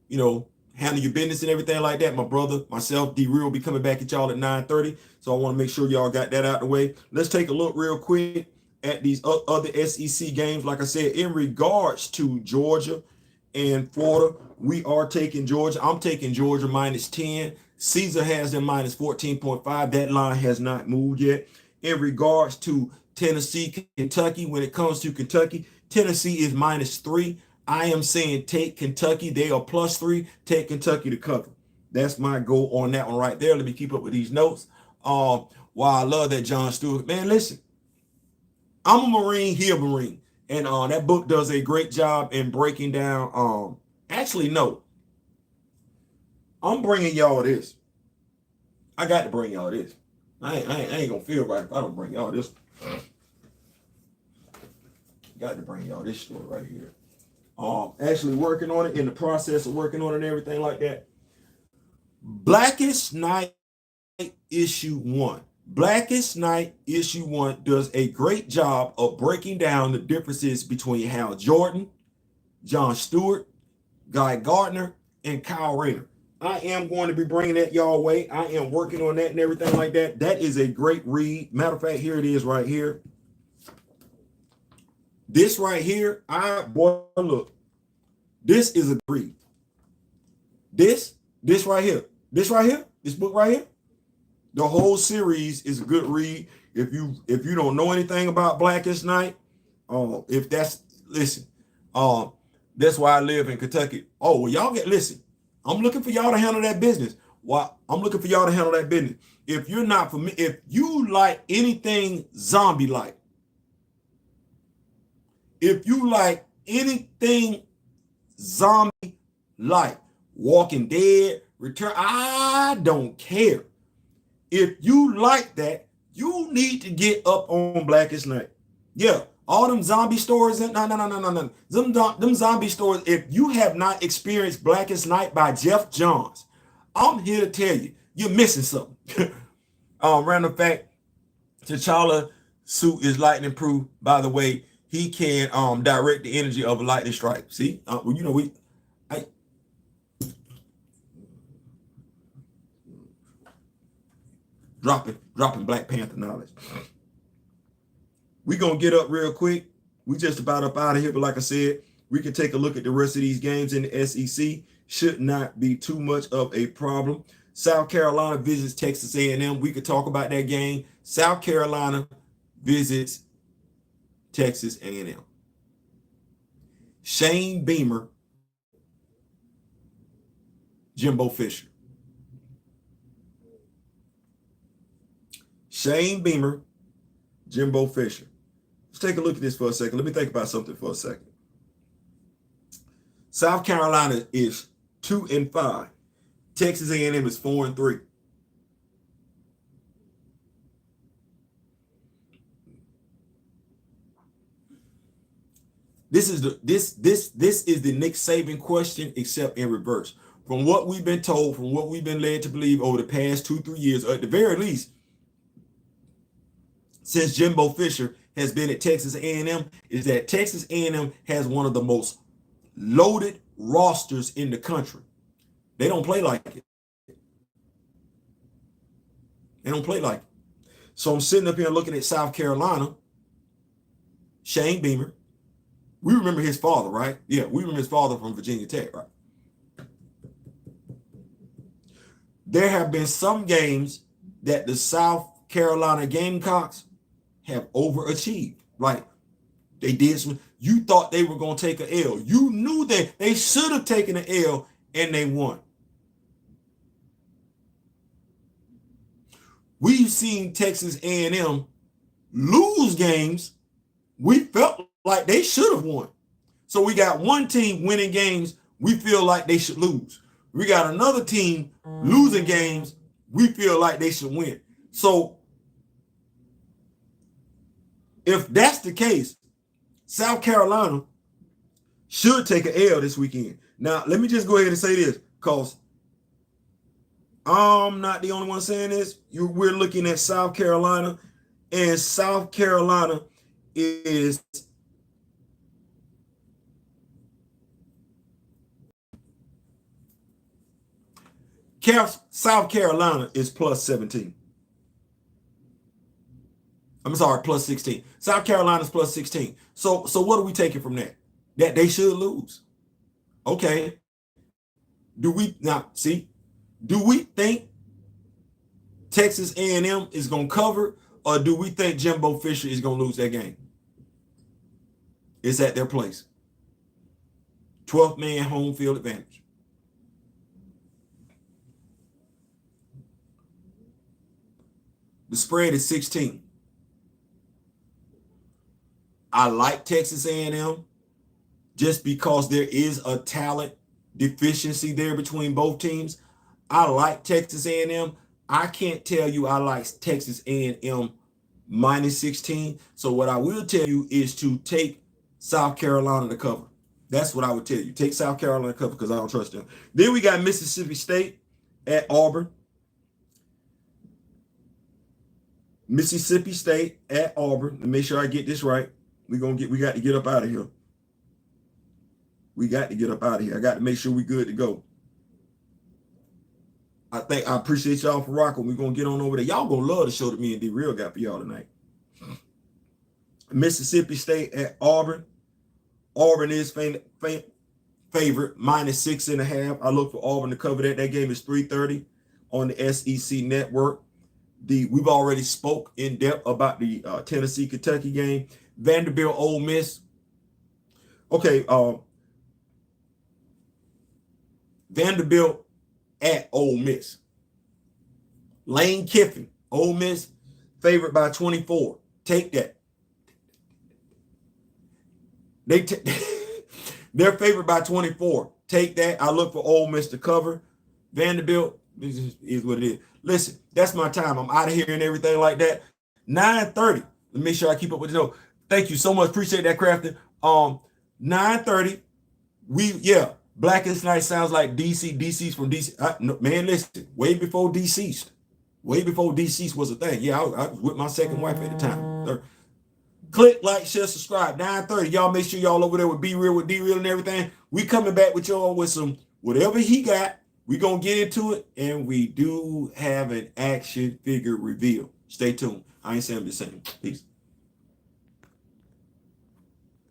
handle your business and everything like that. My brother, myself, D-Real will be coming back at y'all at 9:30. So I want to make sure y'all got that out the way. Let's take a look real quick at these other SEC games. Like I said, in regards to Georgia and Florida, we are taking Georgia. I'm taking Georgia -10. Caesar has them -14.5. That line has not moved yet. In regards to Tennessee, Kentucky, when it comes to Kentucky, Tennessee is -3. I am saying take Kentucky. They are +3. Take Kentucky to cover. That's my goal on that one right there. Let me keep up with these notes. While I love that John Stewart, man, listen, I'm a Marine, he a Marine. And that book does a great job in breaking down. Actually, no. I'm bringing y'all this. I got to bring y'all this. I ain't going to feel right if I don't bring y'all this. Got to bring y'all this story right here. Actually working on it, in the process of working on it and everything like that. Blackest Night issue 1. Blackest Night issue 1 does a great job of breaking down the differences between Hal Jordan, Jon Stewart, Guy Gardner, and Kyle Rayner. I am going to be bringing that y'all way. I am working on that and everything like that. That is a great read. Matter of fact, here it is right here. This right here, boy, look. This is a read. This right here. This book right here. The whole series is a good read. If you don't know anything about Blackest Night, that's why I live in Kentucky. Oh, well, y'all listen. I'm looking for y'all to handle that business. I'm looking for y'all to handle that business. If you're not familiar, if you like anything zombie-like, if you like anything zombie-like, Walking Dead, Return, I don't care. If you like that, you need to get up on Blackest Night. Yeah, all them zombie stories. No. Them zombie stories. If you have not experienced Blackest Night by Jeff Johns, I'm here to tell you, you're missing something. Random fact, T'Challa suit is lightning proof. By the way, he can direct the energy of a lightning strike. See, dropping Black Panther knowledge. We're going to get up real quick. We just about up out of here. But like I said, we can take a look at the rest of these games in the SEC. Should not be too much of a problem. South Carolina visits Texas A&M. We could talk about that game. South Carolina visits Texas A&M. Shane Beamer, Jimbo Fisher. Shane Beamer, Jimbo Fisher. Let's take a look at this for a second. Let me think about something for a second. South Carolina is 2-5. Texas A&M is 4-3. This is the Nick Saban question, except in reverse. From what we've been told, from what we've been led to believe over the past 2-3 years, or at the very least, since Jimbo Fisher has been at Texas A&M, is that Texas A&M has one of the most loaded rosters in the country. They don't play like it. They don't play like it. So I'm sitting up here looking at South Carolina, Shane Beamer. We remember his father, right? Yeah, we remember his father from Virginia Tech, right? There have been some games that the South Carolina Gamecocks have overachieved. Like, they did some, you thought they were going to take an L. You knew that they should have taken an L, and they won. We've seen Texas A&M lose games we felt like they should have won. So we got one team winning games we feel like they should lose. We got another team losing games we feel like they should win. So if that's the case, South Carolina should take an L this weekend. Now, let me just go ahead and say this, because I'm not the only one saying this. We're looking at South Carolina, and South Carolina is South Carolina is plus 17. I'm sorry, plus 16. South Carolina's plus 16. So what are we taking from that? That they should lose. Okay. Do we think Texas A&M is going to cover, or do we think Jimbo Fisher is going to lose that game? It's at their place. 12th man home field advantage. The spread is 16. I like Texas A&M just because there is a talent deficiency there between both teams. I like Texas A&M. I can't tell you I like Texas A&M minus 16. So what I will tell you is to take South Carolina to cover. That's what I would tell you. Take South Carolina to cover because I don't trust them. Then we got Mississippi State at Auburn. Mississippi State at Auburn. And make sure I get this right. We got to get up out of here. We got to get up out of here. I got to make sure we good to go. I appreciate y'all for rocking. We're going to get on over there. Y'all going to love the show that me and D-Real got for y'all tonight. Mississippi State at Auburn. Auburn is favorite, -6.5. I look for Auburn to cover that. That game is 3:30 on the SEC network. We've already spoke in depth about the Tennessee-Kentucky game. Vanderbilt, Ole Miss. Okay, Vanderbilt at Ole Miss. Lane Kiffin, Ole Miss, favored by 24. Take that. They're favored by 24. Take that. I look for Ole Miss to cover. Vanderbilt, this is what it is. Listen, that's my time. I'm out of here and everything like that. 9:30. Let me make sure I keep up with the note. Thank you so much. Appreciate that, Crafton. 9:30. Blackest Night sounds like DC. DC's from DC. Man, listen. Way before deceased. Way before deceased was a thing. Yeah, I was with my second wife at the time. Click, like, share, subscribe. 9:30. Y'all make sure y'all over there with Be Real, with D-Real and everything. We coming back with y'all with some whatever he got. We gonna get into it, and we do have an action figure reveal. Stay tuned. I ain't saying I'm just saying. Peace.